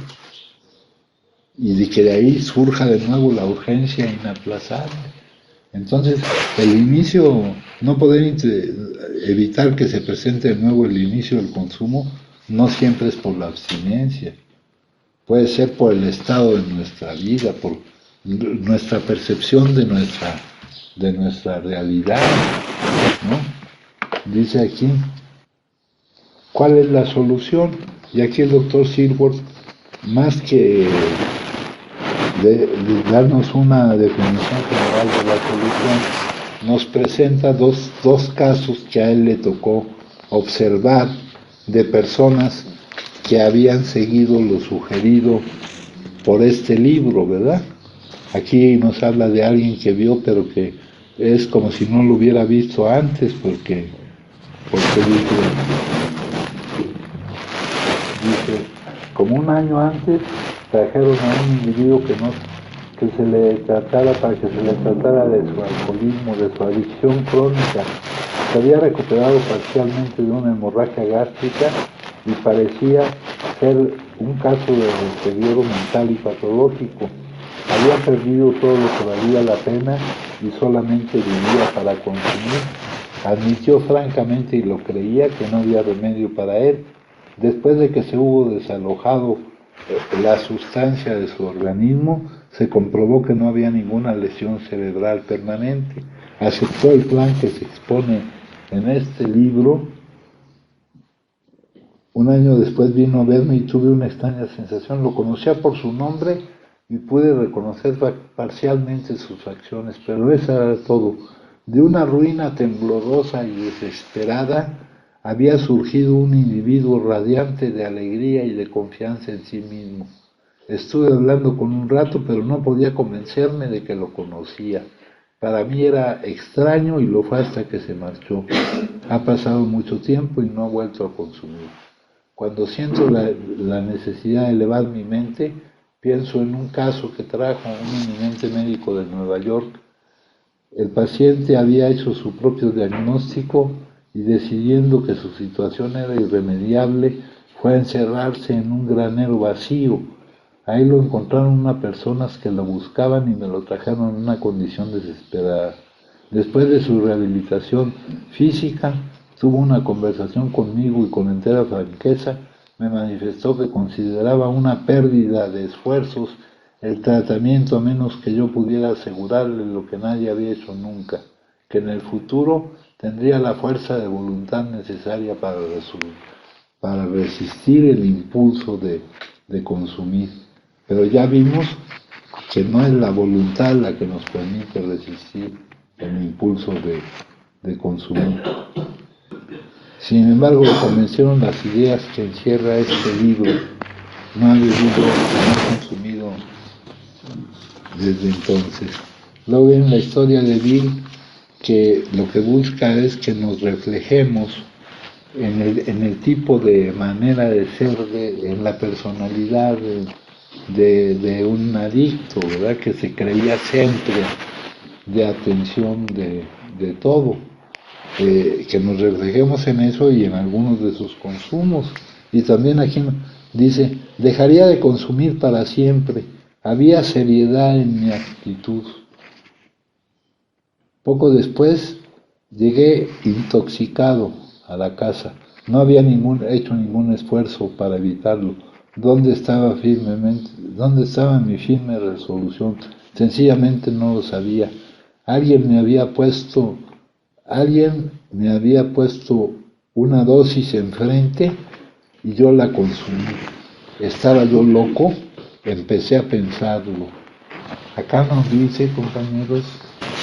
A: y de que de ahí surja de nuevo la urgencia inaplazable. Entonces, el inicio, no poder evitar que se presente de nuevo el inicio del consumo, no siempre es por la abstinencia, puede ser por el estado de nuestra vida, por nuestra percepción de nuestra realidad, ¿no? Dice aquí, ¿cuál es la solución? Y aquí el doctor Silworth, más que de darnos una definición general de la solución, nos presenta dos casos que a él le tocó observar de personas que habían seguido lo sugerido por este libro, ¿verdad? Aquí nos habla de alguien que vio, pero que es como si no lo hubiera visto antes, porque dice, como un año antes trajeron a un individuo que se le tratara, para que se le tratara de su alcoholismo, de su adicción crónica. Se había recuperado parcialmente de una hemorragia gástrica y parecía ser un caso de deterioro mental y patológico. Había perdido todo lo que valía la pena y solamente vivía para consumir. Admitió francamente, y lo creía, que no había remedio para él. Después de que se hubo desalojado la sustancia de su organismo, se comprobó que no había ninguna lesión cerebral permanente. Aceptó el plan que se expone en este libro. Un año después vino a verme y tuve una extraña sensación. Lo conocía por su nombre y pude reconocer parcialmente sus facciones, pero eso era todo. De una ruina temblorosa y desesperada había surgido un individuo radiante de alegría y de confianza en sí mismo. Estuve hablando con un rato, pero no podía convencerme de que lo conocía. Para mí era extraño y lo fue hasta que se marchó. Ha pasado mucho tiempo y no ha vuelto a consumir. Cuando siento la necesidad de elevar mi mente, pienso en un caso que trajo un eminente médico de Nueva York. El paciente había hecho su propio diagnóstico y, decidiendo que su situación era irremediable, fue a encerrarse en un granero vacío. Ahí lo encontraron unas personas que lo buscaban y me lo trajeron en una condición desesperada. Después de su rehabilitación física, tuvo una conversación conmigo y con entera franqueza me manifestó que consideraba una pérdida de esfuerzos el tratamiento, a menos que yo pudiera asegurarle lo que nadie había hecho nunca, que en el futuro tendría la fuerza de voluntad necesaria para resistir el impulso de consumir. Pero ya vimos que no es la voluntad la que nos permite resistir el impulso de consumir. Sin embargo, lo convencieron las ideas que encierra este libro. No ha vivido, no ha consumido desde entonces. Luego viene la historia de Bill, que lo que busca es que nos reflejemos en el tipo de manera de ser, en la personalidad de un adicto, ¿verdad? Que se creía centro de atención de todo. Que nos reflejemos en eso y en algunos de sus consumos. Y también aquí dice, dejaría de consumir para siempre. Había seriedad en mi actitud. Poco después llegué intoxicado a la casa. No había hecho ningún esfuerzo para evitarlo. ¿Dónde estaba mi firme resolución? Sencillamente no lo sabía. Alguien me había puesto una dosis enfrente y yo la consumí. ¿Estaba yo loco? Empecé a pensarlo. Acá nos dice, compañeros,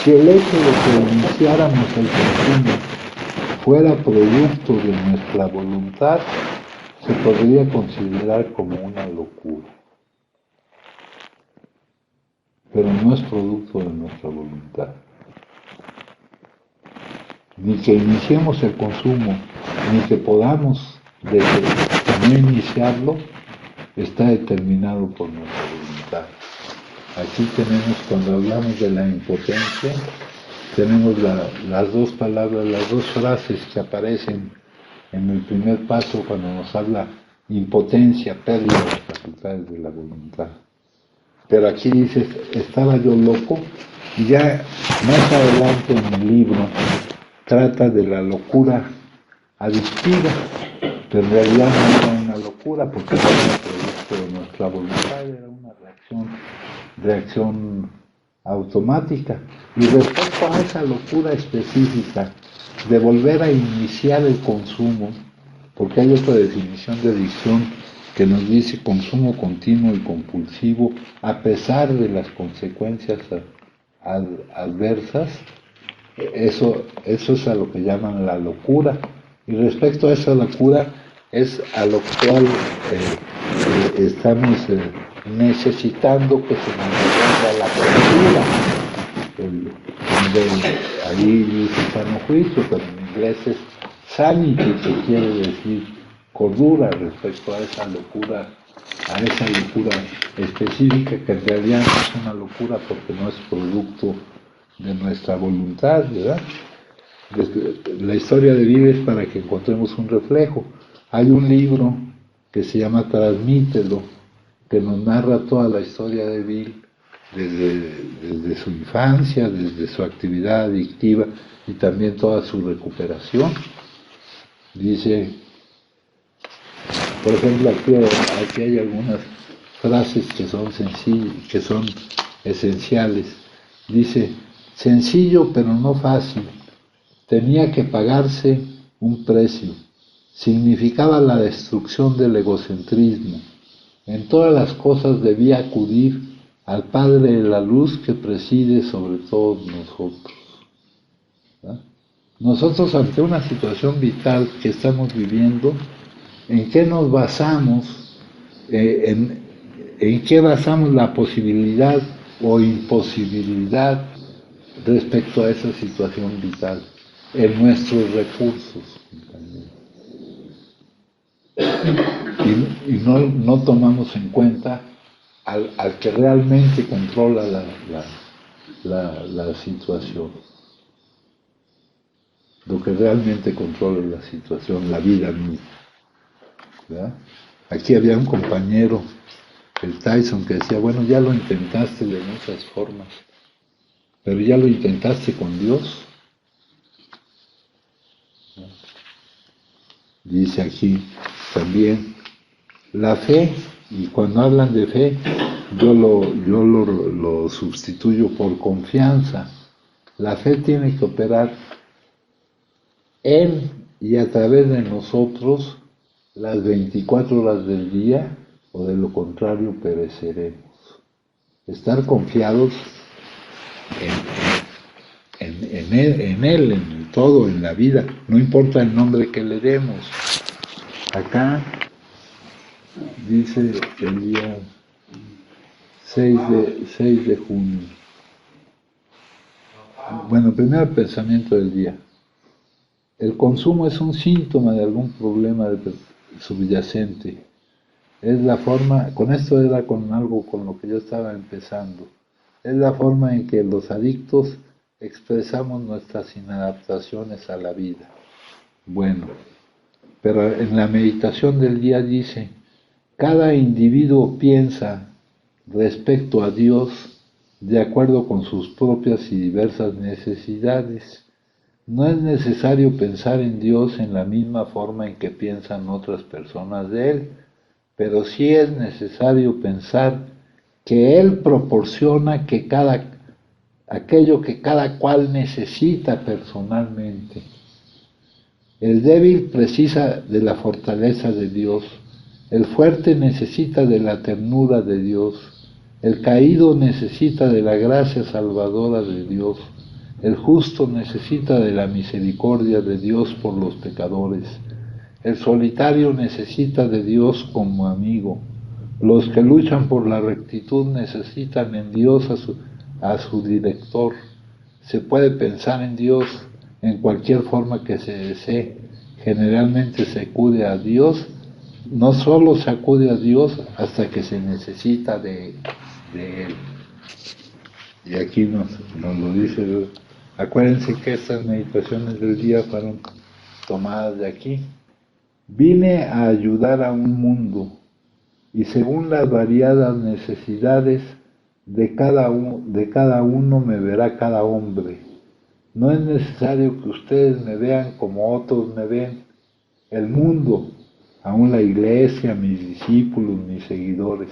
A: si el hecho de que iniciáramos el consumo fuera producto de nuestra voluntad, se podría considerar como una locura. Pero no es producto de nuestra voluntad. Ni que iniciemos el consumo, ni que podamos no iniciarlo, está determinado por nuestra voluntad. Aquí tenemos, cuando hablamos de la impotencia, tenemos las dos palabras, las dos frases que aparecen en el primer paso cuando nos habla impotencia, pérdida de las facultades de la voluntad. Pero aquí dice, estaba yo loco, y ya más adelante en el libro trata de la locura adictiva, pero en realidad no era una locura porque no era producto de nuestra voluntad, era una reacción automática. Y respecto a esa locura específica de volver a iniciar el consumo, porque hay otra definición de adicción que nos dice consumo continuo y compulsivo a pesar de las consecuencias adversas. Eso es a lo que llaman la locura. Y respecto a esa locura es a lo cual estamos necesitando que se mantenga la cordura. Ahí dice sano juicio, pero en inglés es sanity, que quiere decir cordura respecto a esa locura a esa locura específica, que en realidad no es una locura porque no es producto de nuestra voluntad, ¿verdad? La historia de vida es para que encontremos un reflejo. Hay un libro que se llama Transmítelo, que nos narra toda la historia de Bill, desde su infancia, desde su actividad adictiva y también toda su recuperación. Dice, por ejemplo, aquí hay algunas frases que son sencillas, que son esenciales. Dice, sencillo pero no fácil, tenía que pagarse un precio, significaba la destrucción del egocentrismo. En todas las cosas debía acudir al Padre de la Luz que preside sobre todos nosotros. ¿Verdad? Nosotros, ante una situación vital que estamos viviendo, ¿en qué nos basamos? ¿En qué basamos la posibilidad o imposibilidad respecto a esa situación vital? En nuestros recursos. Y no tomamos en cuenta al que realmente controla la situación. Lo que realmente controla la situación, la vida misma. ¿Verdad? Aquí había un compañero, el Tyson, que decía, bueno, ya lo intentaste de muchas formas, pero ya lo intentaste con Dios. Dice aquí también, la fe, y cuando hablan de fe, yo lo sustituyo por confianza. La fe tiene que operar en y a través de nosotros las 24 horas del día, o de lo contrario pereceremos. Estar confiados en él, en todo, en la vida, no importa el nombre que le demos. Acá dice el día 6 de junio. Bueno, primer pensamiento del día. El consumo es un síntoma de algún problema subyacente. Es la forma, con esto era con algo con lo que yo estaba empezando, es la forma en que los adictos expresamos nuestras inadaptaciones a la vida. Bueno, pero en la meditación del día dice, cada individuo piensa respecto a Dios de acuerdo con sus propias y diversas necesidades. No es necesario pensar en Dios en la misma forma en que piensan otras personas de Él, pero sí es necesario pensar que Él proporciona aquello que cada cual necesita personalmente. El débil precisa de la fortaleza de Dios, el fuerte necesita de la ternura de Dios, el caído necesita de la gracia salvadora de Dios, el justo necesita de la misericordia de Dios por los pecadores, el solitario necesita de Dios como amigo, los que luchan por la rectitud necesitan en Dios a su director. Se puede pensar en Dios en cualquier forma que se desee. Generalmente se acude a Dios, no solo se acude a Dios hasta que se necesita de Él. Y aquí nos lo dice. Acuérdense que estas meditaciones del día fueron tomadas de aquí. Vine a ayudar a un mundo y según las variadas necesidades de cada uno me verá cada hombre. No es necesario que ustedes me vean como otros me ven. El mundo, aún la iglesia, mis discípulos, mis seguidores.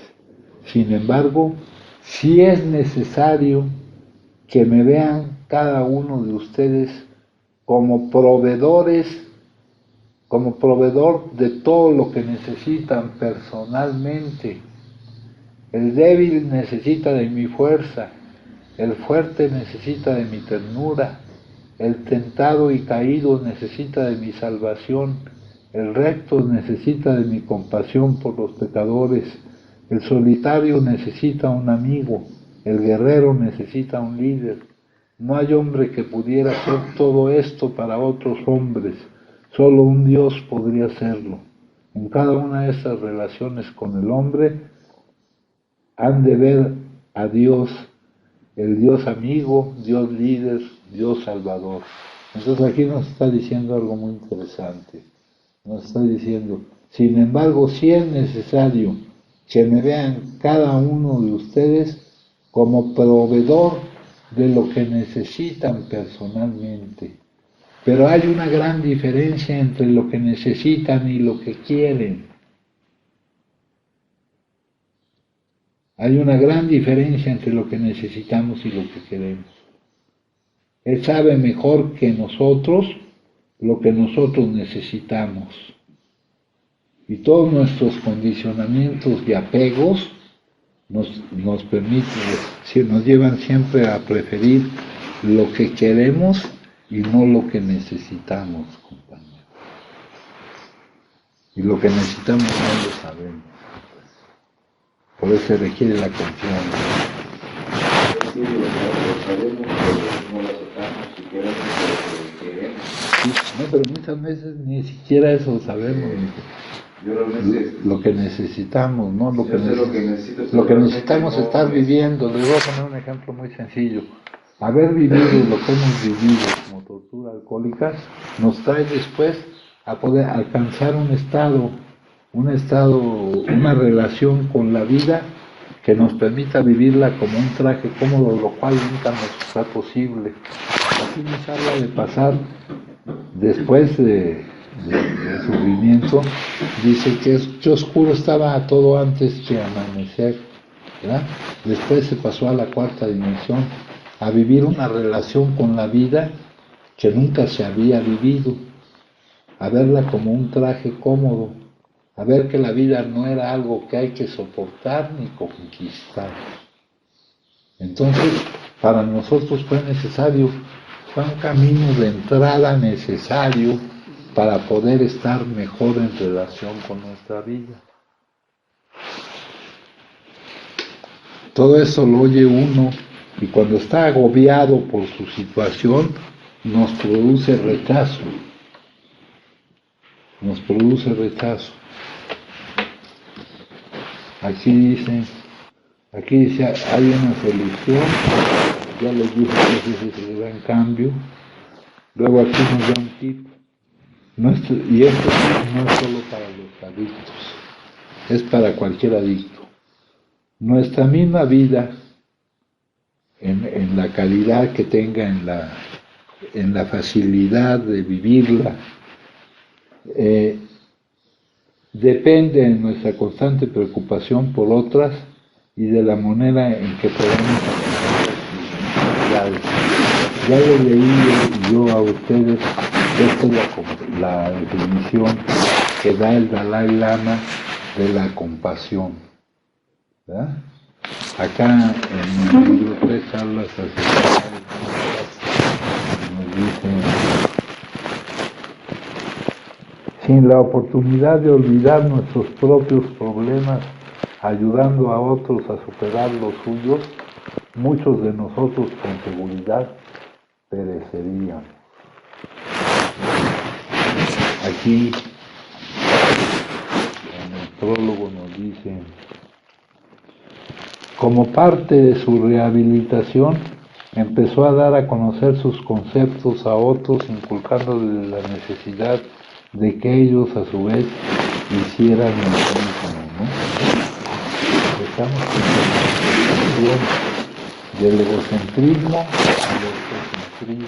A: Sin embargo, sí es necesario que me vean cada uno de ustedes como proveedor de todo lo que necesitan personalmente. El débil necesita de mi fuerza, el fuerte necesita de mi ternura, el tentado y caído necesita de mi salvación, el recto necesita de mi compasión por los pecadores, el solitario necesita un amigo, el guerrero necesita un líder. No hay hombre que pudiera hacer todo esto para otros hombres, solo un Dios podría hacerlo. En cada una de estas relaciones con el hombre han de ver a Dios, el Dios amigo, Dios líder, Dios salvador. Entonces aquí nos está diciendo algo muy interesante. Nos está diciendo, sin embargo, sí es necesario que me vean cada uno de ustedes como proveedor de lo que necesitan personalmente. Pero hay una gran diferencia entre lo que necesitan y lo que quieren. Hay una gran diferencia entre lo que necesitamos y lo que queremos. Él sabe mejor que nosotros lo que nosotros necesitamos. Y todos nuestros condicionamientos y apegos nos permiten, nos llevan siempre a preferir lo que queremos y no lo que necesitamos, compañero. Y lo que necesitamos no lo sabemos. Por eso se requiere la confianza.
C: Sí, lo sabemos, pero no lo aceptamos y queremos lo que queremos.
A: Sí, no, pero muchas veces ni siquiera eso sabemos. Lo que necesitamos, ¿no? Lo que necesitamos estar viviendo. Les voy a poner un ejemplo muy sencillo. Haber vivido lo que hemos vivido como tortura alcohólica nos trae después a poder alcanzar una relación con la vida que nos permita vivirla como un traje cómodo, lo cual nunca nos será posible. Aquí nos habla de pasar después de sufrimiento, dice que oscuro estaba todo antes que amanecer, ¿verdad? Después se pasó a la cuarta dimensión, a vivir una relación con la vida que nunca se había vivido, a verla como un traje cómodo, a ver que la vida no era algo que hay que soportar ni conquistar. Entonces, para nosotros fue un camino de entrada necesario para poder estar mejor en relación con nuestra vida. Todo eso lo oye uno y cuando está agobiado por su situación nos produce rechazo. Aquí dice, hay una solución, ya les dije que ese es el gran cambio. Luego aquí nos da un tip. Y esto no es solo para los adictos, es para cualquier adicto. Nuestra misma vida, en la calidad que tenga, en la facilidad de vivirla, depende de nuestra constante preocupación por otras y de la manera en que podemos alcanzar las necesidades. Ya le leí yo a ustedes, esta es la definición que da el Dalai Lama de la compasión, ¿verdad? Acá en el libro 3 hablas nos dice: sin la oportunidad de olvidar nuestros propios problemas, ayudando a otros a superar los suyos, muchos de nosotros con seguridad perecerían. Aquí, en el prólogo nos dice: como parte de su rehabilitación, empezó a dar a conocer sus conceptos a otros, inculcándoles la necesidad de que ellos a su vez hicieran lo mismo, ¿no? Estamos en la situación del egocentrismo al autocentrismo.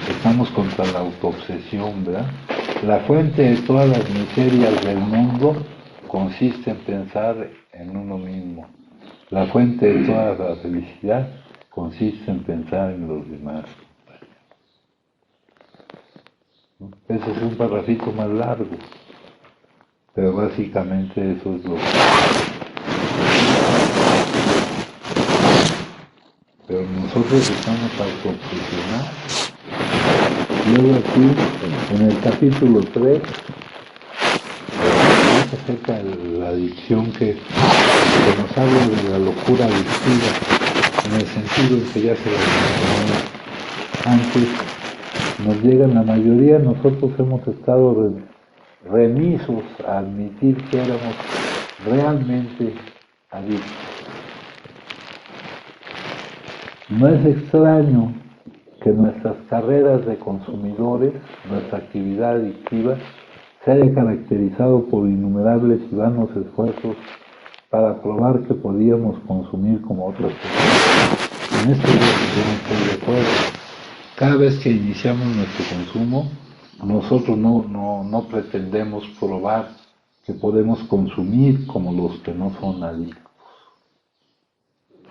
A: Estamos contra la autoobsesión, ¿verdad? La fuente de todas las miserias del mundo consiste en pensar en uno mismo. La fuente de toda la felicidad consiste en pensar en los demás. Ese es un parrafito más largo, pero básicamente eso es lo que... Pero nosotros estamos autoobsesionados. Luego aquí, en el capítulo 3, acerca de la adicción que nos habla de la locura adictiva, en el sentido en que ya se lo mencionó antes, nos llegan, la mayoría de nosotros hemos estado remisos a admitir que éramos realmente adictos. No es extraño que nuestras carreras de consumidores, nuestra actividad adictiva, se haya caracterizado por innumerables y vanos esfuerzos para probar que podíamos consumir como otras personas. En esto yo no estoy de acuerdo. Cada vez que iniciamos nuestro consumo, nosotros no pretendemos probar que podemos consumir como los que no son adictos.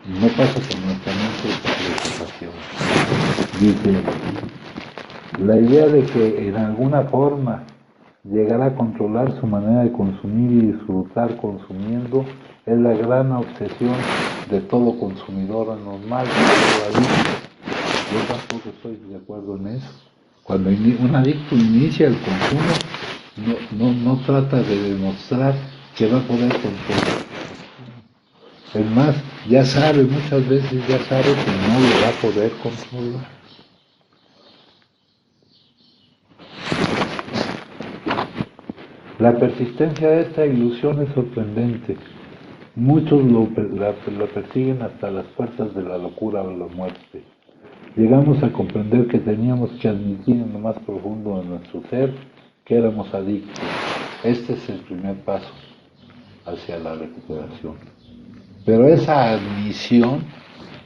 A: No pasa por nuestra mente esta preocupación. Dice, la idea de que en alguna forma llegar a controlar su manera de consumir y disfrutar consumiendo es la gran obsesión de todo consumidor normal, de todo adicto. Yo tampoco estoy de acuerdo en eso. Cuando un adicto inicia el consumo, no trata de demostrar que va a poder controlar. Es más, ya sabe, muchas veces ya sabe que no lo va a poder controlar. La persistencia de esta ilusión es sorprendente. Muchos la persiguen hasta las puertas de la locura o la muerte. Llegamos a comprender que teníamos que admitir en lo más profundo de nuestro ser que éramos adictos. Este es el primer paso hacia la recuperación. Pero esa admisión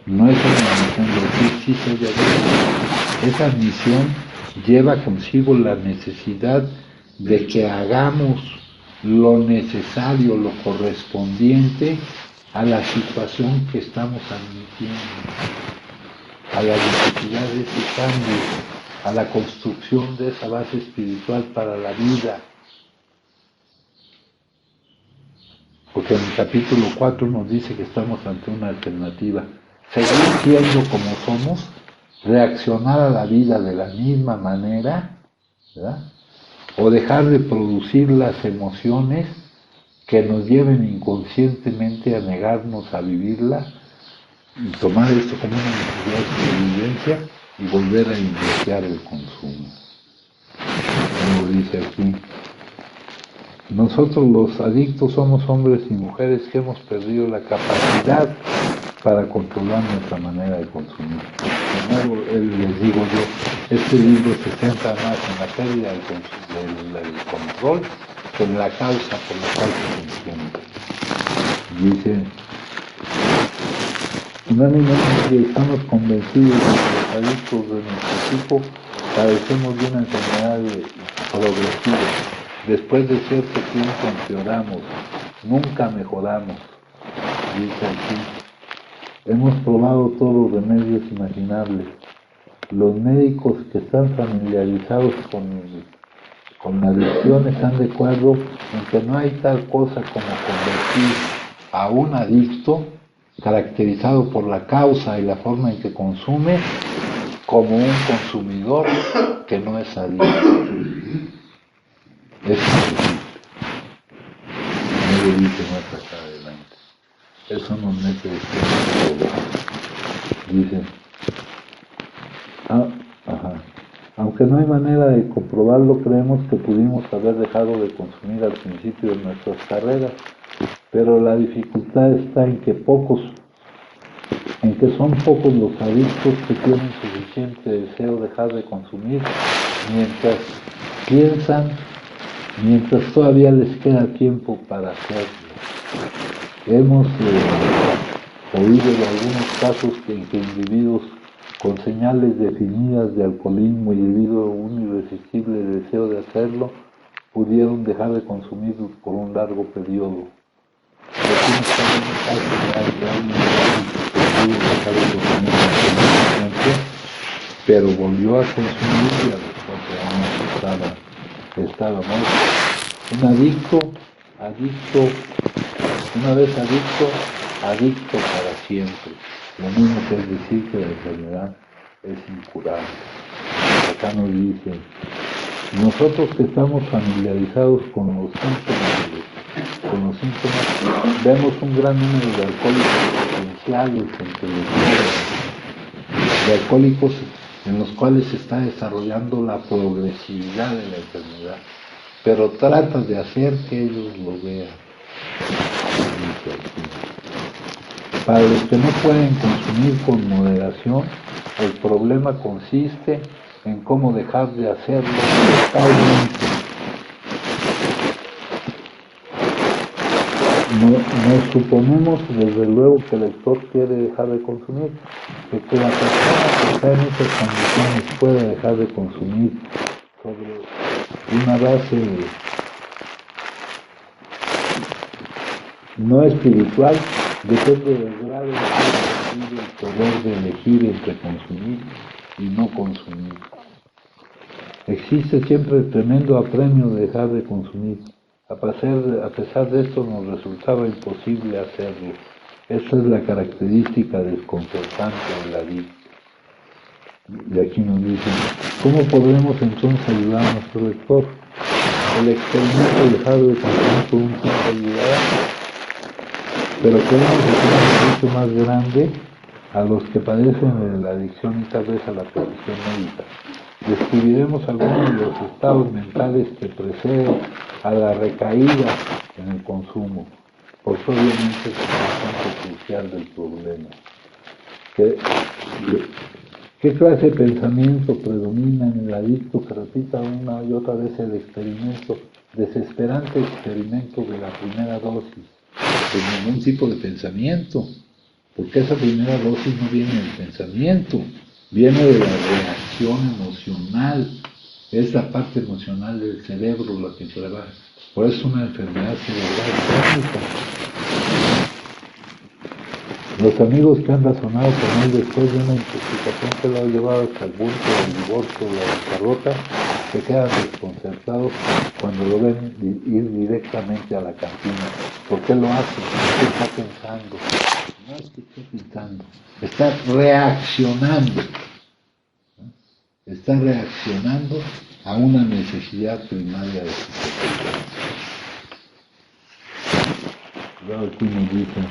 A: no es una admisión de decir sí soy adicto. Esa admisión lleva consigo la necesidad de que hagamos lo necesario, lo correspondiente a la situación que estamos admitiendo, a la necesidad de ese cambio, a la construcción de esa base espiritual para la vida. Porque en el capítulo 4 nos dice que estamos ante una alternativa. Seguir siendo como somos, reaccionar a la vida de la misma manera, ¿verdad? O dejar de producir las emociones que nos lleven inconscientemente a negarnos a vivirla y tomar esto como una necesidad de sobrevivencia y volver a iniciar el consumo. Como dice aquí, nosotros los adictos somos hombres y mujeres que hemos perdido la capacidad para controlar nuestra manera de consumir. De nuevo, les digo yo, este libro se centra más en la pérdida del control que en la causa por la cual se consume. Dice, unánimemente estamos convencidos de que los adictos de nuestro tipo padecemos de una enfermedad progresiva. Después de cierto tiempo empeoramos, nunca mejoramos. Dice aquí, hemos probado todos los remedios imaginables. Los médicos que están familiarizados con la adicción están de acuerdo en que no hay tal cosa como convertir a un adicto caracterizado por la causa y la forma en que consume como un consumidor que no es adicto. Es imposible. No lo dice más acá adelante. Eso nos mete dice, aunque no hay manera de comprobarlo, creemos que pudimos haber dejado de consumir al principio de nuestras carreras, pero la dificultad está en que son pocos los adictos que tienen suficiente deseo de dejar de consumir mientras todavía les queda tiempo para hacerlo. Hemos oído de algunos casos en que individuos con señales definidas de alcoholismo y debido a un irresistible deseo de hacerlo, pudieron dejar de consumir por un largo periodo. Pero volvió a consumir y a los 4 años estaba muerto. Un adicto, una vez adicto para siempre. Lo mismo que es decir que la enfermedad es incurable. Acá nos dice, nosotros que estamos familiarizados con los síntomas, vemos un gran número de alcohólicos potenciales de alcohólicos en los cuales se está desarrollando la progresividad de la enfermedad. pero trata de hacer que ellos lo vean. Dice así. Para los que no pueden consumir con moderación, el problema consiste en cómo dejar de hacerlo totalmente. Nos suponemos, desde luego, que el lector quiere dejar de consumir, que la persona que está en esas condiciones puede dejar de consumir sobre una base no espiritual, depende del grado de el poder de elegir entre consumir y no consumir. Existe siempre el tremendo apremio de dejar de consumir. A pesar de esto nos resultaba imposible hacerlo. Esta es la característica desconcertante de la vida. Y aquí nos dicen, ¿cómo podremos entonces ayudar a nuestro lector? El experimento de dejar de consumir por un tiempo ayudará, pero queremos hacer un mucho más grande a los que padecen de la adicción y tal vez a la petición médica. Describiremos algunos de los estados mentales que preceden a la recaída en el consumo, porque obviamente es un punto crucial del problema. ¿Qué clase de pensamiento predomina en el adicto que repita una y otra vez el experimento, desesperante experimento de la primera dosis? Pues ningún tipo de pensamiento, porque esa primera dosis no viene del pensamiento, viene de la reacción emocional. Es la parte emocional del cerebro la que trabaja. Por eso es una enfermedad cerebral crónica. Los amigos que han razonado con él después de una intoxicación que lo ha llevado hasta el punto del divorcio o la bancarrota, se quedan desconcertados cuando lo ven ir directamente a la cantina. ¿Por qué lo hace? ¿Qué está pensando? No es que esté pensando, está reaccionando. Está reaccionando a una necesidad primaria de su persona. Luego aquí nos dicen,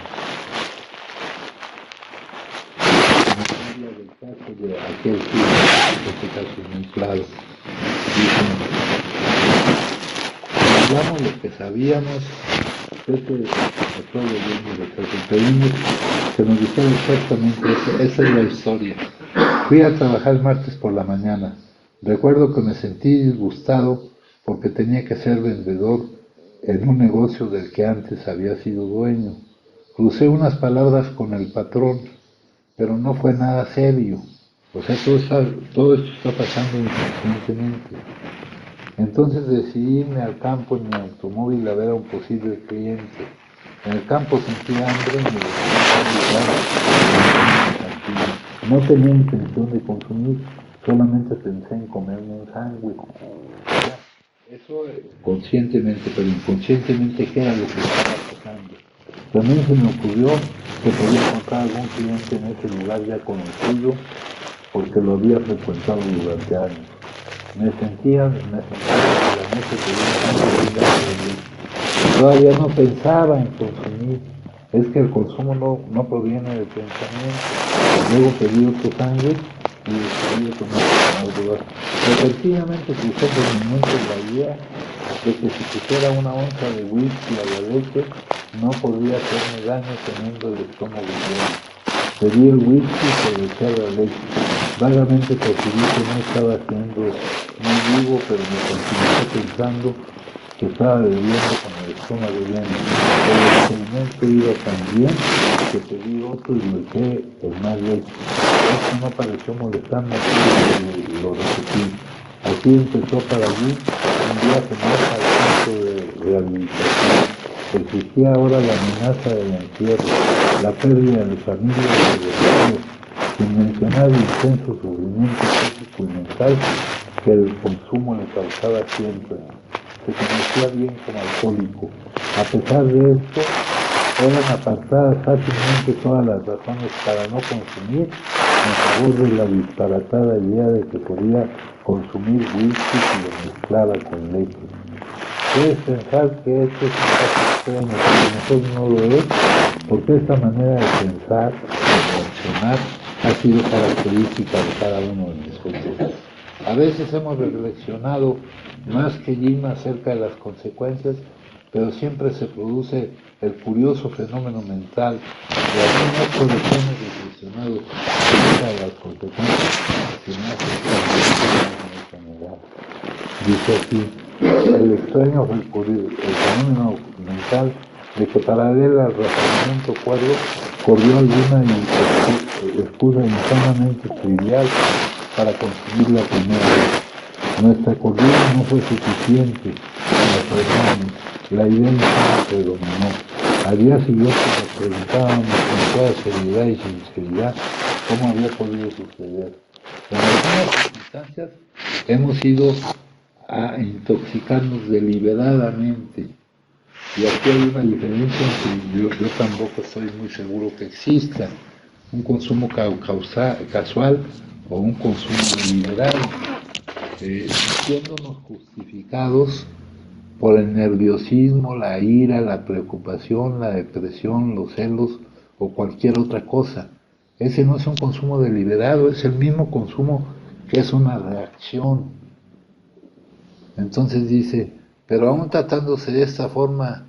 A: habla del caso de aquel tío, este caso es muy claro. Dicen, hablamos lo que sabíamos, pedimos que nos dijera exactamente eso. Esa es la historia. Fui a trabajar el martes por la mañana. Recuerdo que me sentí disgustado porque tenía que ser vendedor en un negocio del que antes había sido dueño. Crucé unas palabras con el patrón, pero no fue nada serio. O sea, todo esto está pasando inconscientemente. Entonces decidí irme al campo en mi automóvil a ver a un posible cliente. En el campo sentí hambre y me decidí. No tenía intención de consumir, solamente pensé en comerme un sándwich. Eso conscientemente, pero inconscientemente, ¿qué era lo que estaba pasando? También se me ocurrió que podía encontrar algún cliente en ese lugar ya conocido, porque lo había frecuentado durante años. Me sentía en la noche que todavía no pensaba en consumir. Es que el consumo no proviene del pensamiento. Luego pedí otro sándwich y decidí tomar algo. Repentinamente crucé por mi mente la idea de que si pusiera una onza de whisky a la leche, no podría hacerme daño teniendo el estómago lleno. Pedí el whisky y se le eché la leche. Vagamente percibí que no estaba siendo muy vivo, pero me continué pensando que estaba bebiendo con el estómago lleno. El experimento iba tan bien que pedí otro y lo eché en más leche. Esto no pareció molestarme, así que lo repetí. Así empezó para mí un viaje más al centro de rehabilitación. Existía ahora la amenaza del encierro, la pérdida de familia y de vecinos, sin mencionar el intenso sufrimiento físico y mental que el consumo le causaba siempre. Se conocía bien como alcohólico. A pesar de esto, eran apartadas fácilmente todas las razones para no consumir en favor de la disparatada idea de que podía consumir whisky y lo mezclaba con leche. Puedes pensar que esto es un caso extremo, pero mejor no lo es, porque esta manera de pensar, de reaccionar, ha sido característica de cada uno de nosotros. A veces hemos reflexionado más que Jim acerca de las consecuencias, pero siempre se produce el curioso fenómeno mental de algunas colecciones reflexionados acerca de las consecuencias, sino acerca de la general. Dice aquí, el extraño el fenómeno mental de que paralela al razonamiento cuerdo corrió alguna excusa insanamente trivial para conseguir la primera vez. Nuestra cordura no fue suficiente para frenarnos, la idea insana predominó. Al día siguiente nos preguntábamos con toda seriedad y sinceridad cómo había podido suceder. En algunas circunstancias hemos ido a intoxicarnos deliberadamente. Y aquí hay una diferencia que yo tampoco estoy muy seguro que exista. Un consumo casual o un consumo deliberado, sintiéndonos justificados por el nerviosismo, la ira, la preocupación, la depresión, los celos o cualquier otra cosa. Ese no es un consumo deliberado, es el mismo consumo que es una reacción. Entonces dice, pero aún tratándose de esta forma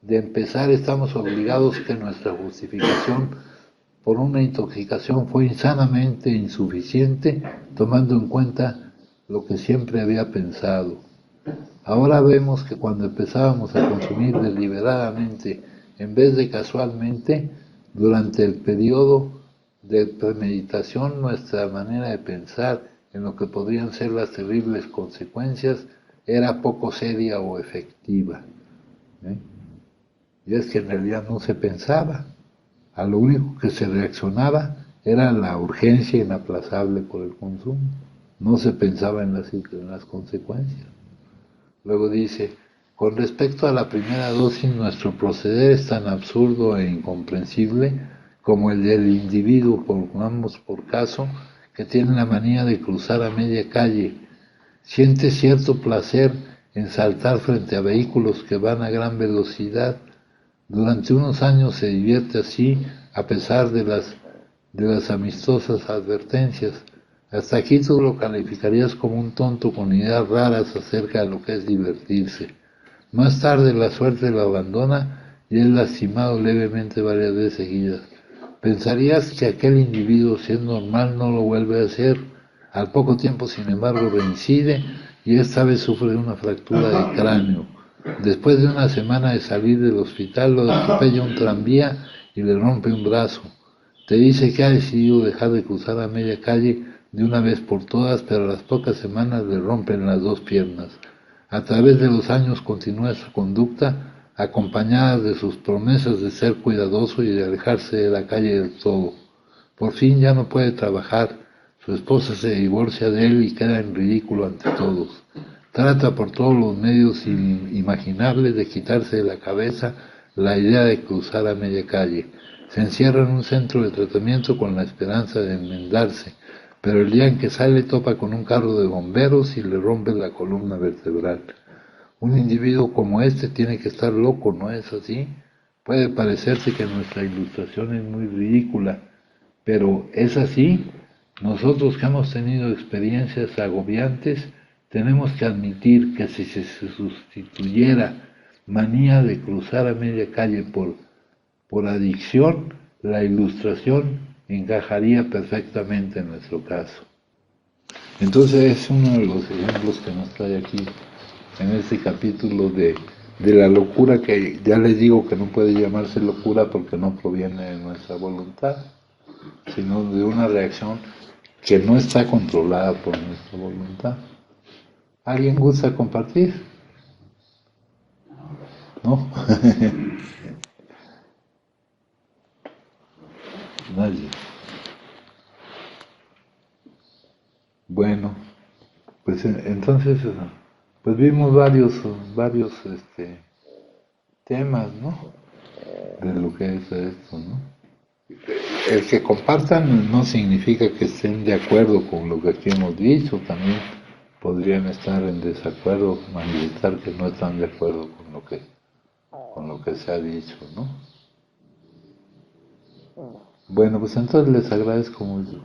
A: de empezar, estamos obligados que nuestra justificación por una intoxicación fue insanamente insuficiente, tomando en cuenta lo que siempre había pensado. Ahora vemos que cuando empezábamos a consumir deliberadamente en vez de casualmente, durante el periodo de premeditación, nuestra manera de pensar en lo que podrían ser las terribles consecuencias era poco seria o efectiva. Y es que en realidad no se pensaba. A lo único que se reaccionaba era la urgencia inaplazable por el consumo. No se pensaba en las consecuencias. Luego dice, con respecto a la primera dosis, nuestro proceder es tan absurdo e incomprensible como el del individuo, pongamos por caso, que tiene la manía de cruzar a media calle. Siente cierto placer en saltar frente a vehículos que van a gran velocidad. Durante unos años se divierte así, a pesar de las amistosas advertencias. Hasta aquí tú lo calificarías como un tonto con ideas raras acerca de lo que es divertirse. Más tarde la suerte lo abandona y es lastimado levemente varias veces seguidas. Pensarías que aquel individuo, si es normal, no lo vuelve a hacer. Al poco tiempo, sin embargo, reincide y esta vez sufre una fractura de cráneo. Después de una semana de salir del hospital, lo atropella un tranvía y le rompe un brazo. Te dice que ha decidido dejar de cruzar a media calle de una vez por todas, pero a las pocas semanas le rompen las dos piernas. A través de los años continúa su conducta, acompañada de sus promesas de ser cuidadoso y de alejarse de la calle del todo. Por fin ya no puede trabajar, su esposa se divorcia de él y queda en ridículo ante todos. Trata por todos los medios imaginables de quitarse de la cabeza la idea de cruzar a media calle. Se encierra en un centro de tratamiento con la esperanza de enmendarse, pero el día en que sale topa con un carro de bomberos y le rompe la columna vertebral. Un individuo como este tiene que estar loco, ¿no es así? Puede parecerse que nuestra ilustración es muy ridícula, pero es así. Nosotros que hemos tenido experiencias agobiantes, tenemos que admitir que si se sustituyera manía de cruzar a media calle por adicción, la ilustración encajaría perfectamente en nuestro caso. Entonces es uno de los ejemplos que nos trae aquí en este capítulo de la locura, que ya les digo que no puede llamarse locura porque no proviene de nuestra voluntad, sino de una reacción que no está controlada por nuestra voluntad. ¿Alguien gusta compartir? ¿No? Nadie. Bueno, pues entonces, pues vimos varios temas, ¿no? De lo que es esto, ¿no? El que compartan no significa que estén de acuerdo con lo que aquí hemos dicho, también podrían estar en desacuerdo, manifestar que no están de acuerdo con lo que se ha dicho, ¿no? Bueno, pues entonces les agradezco mucho.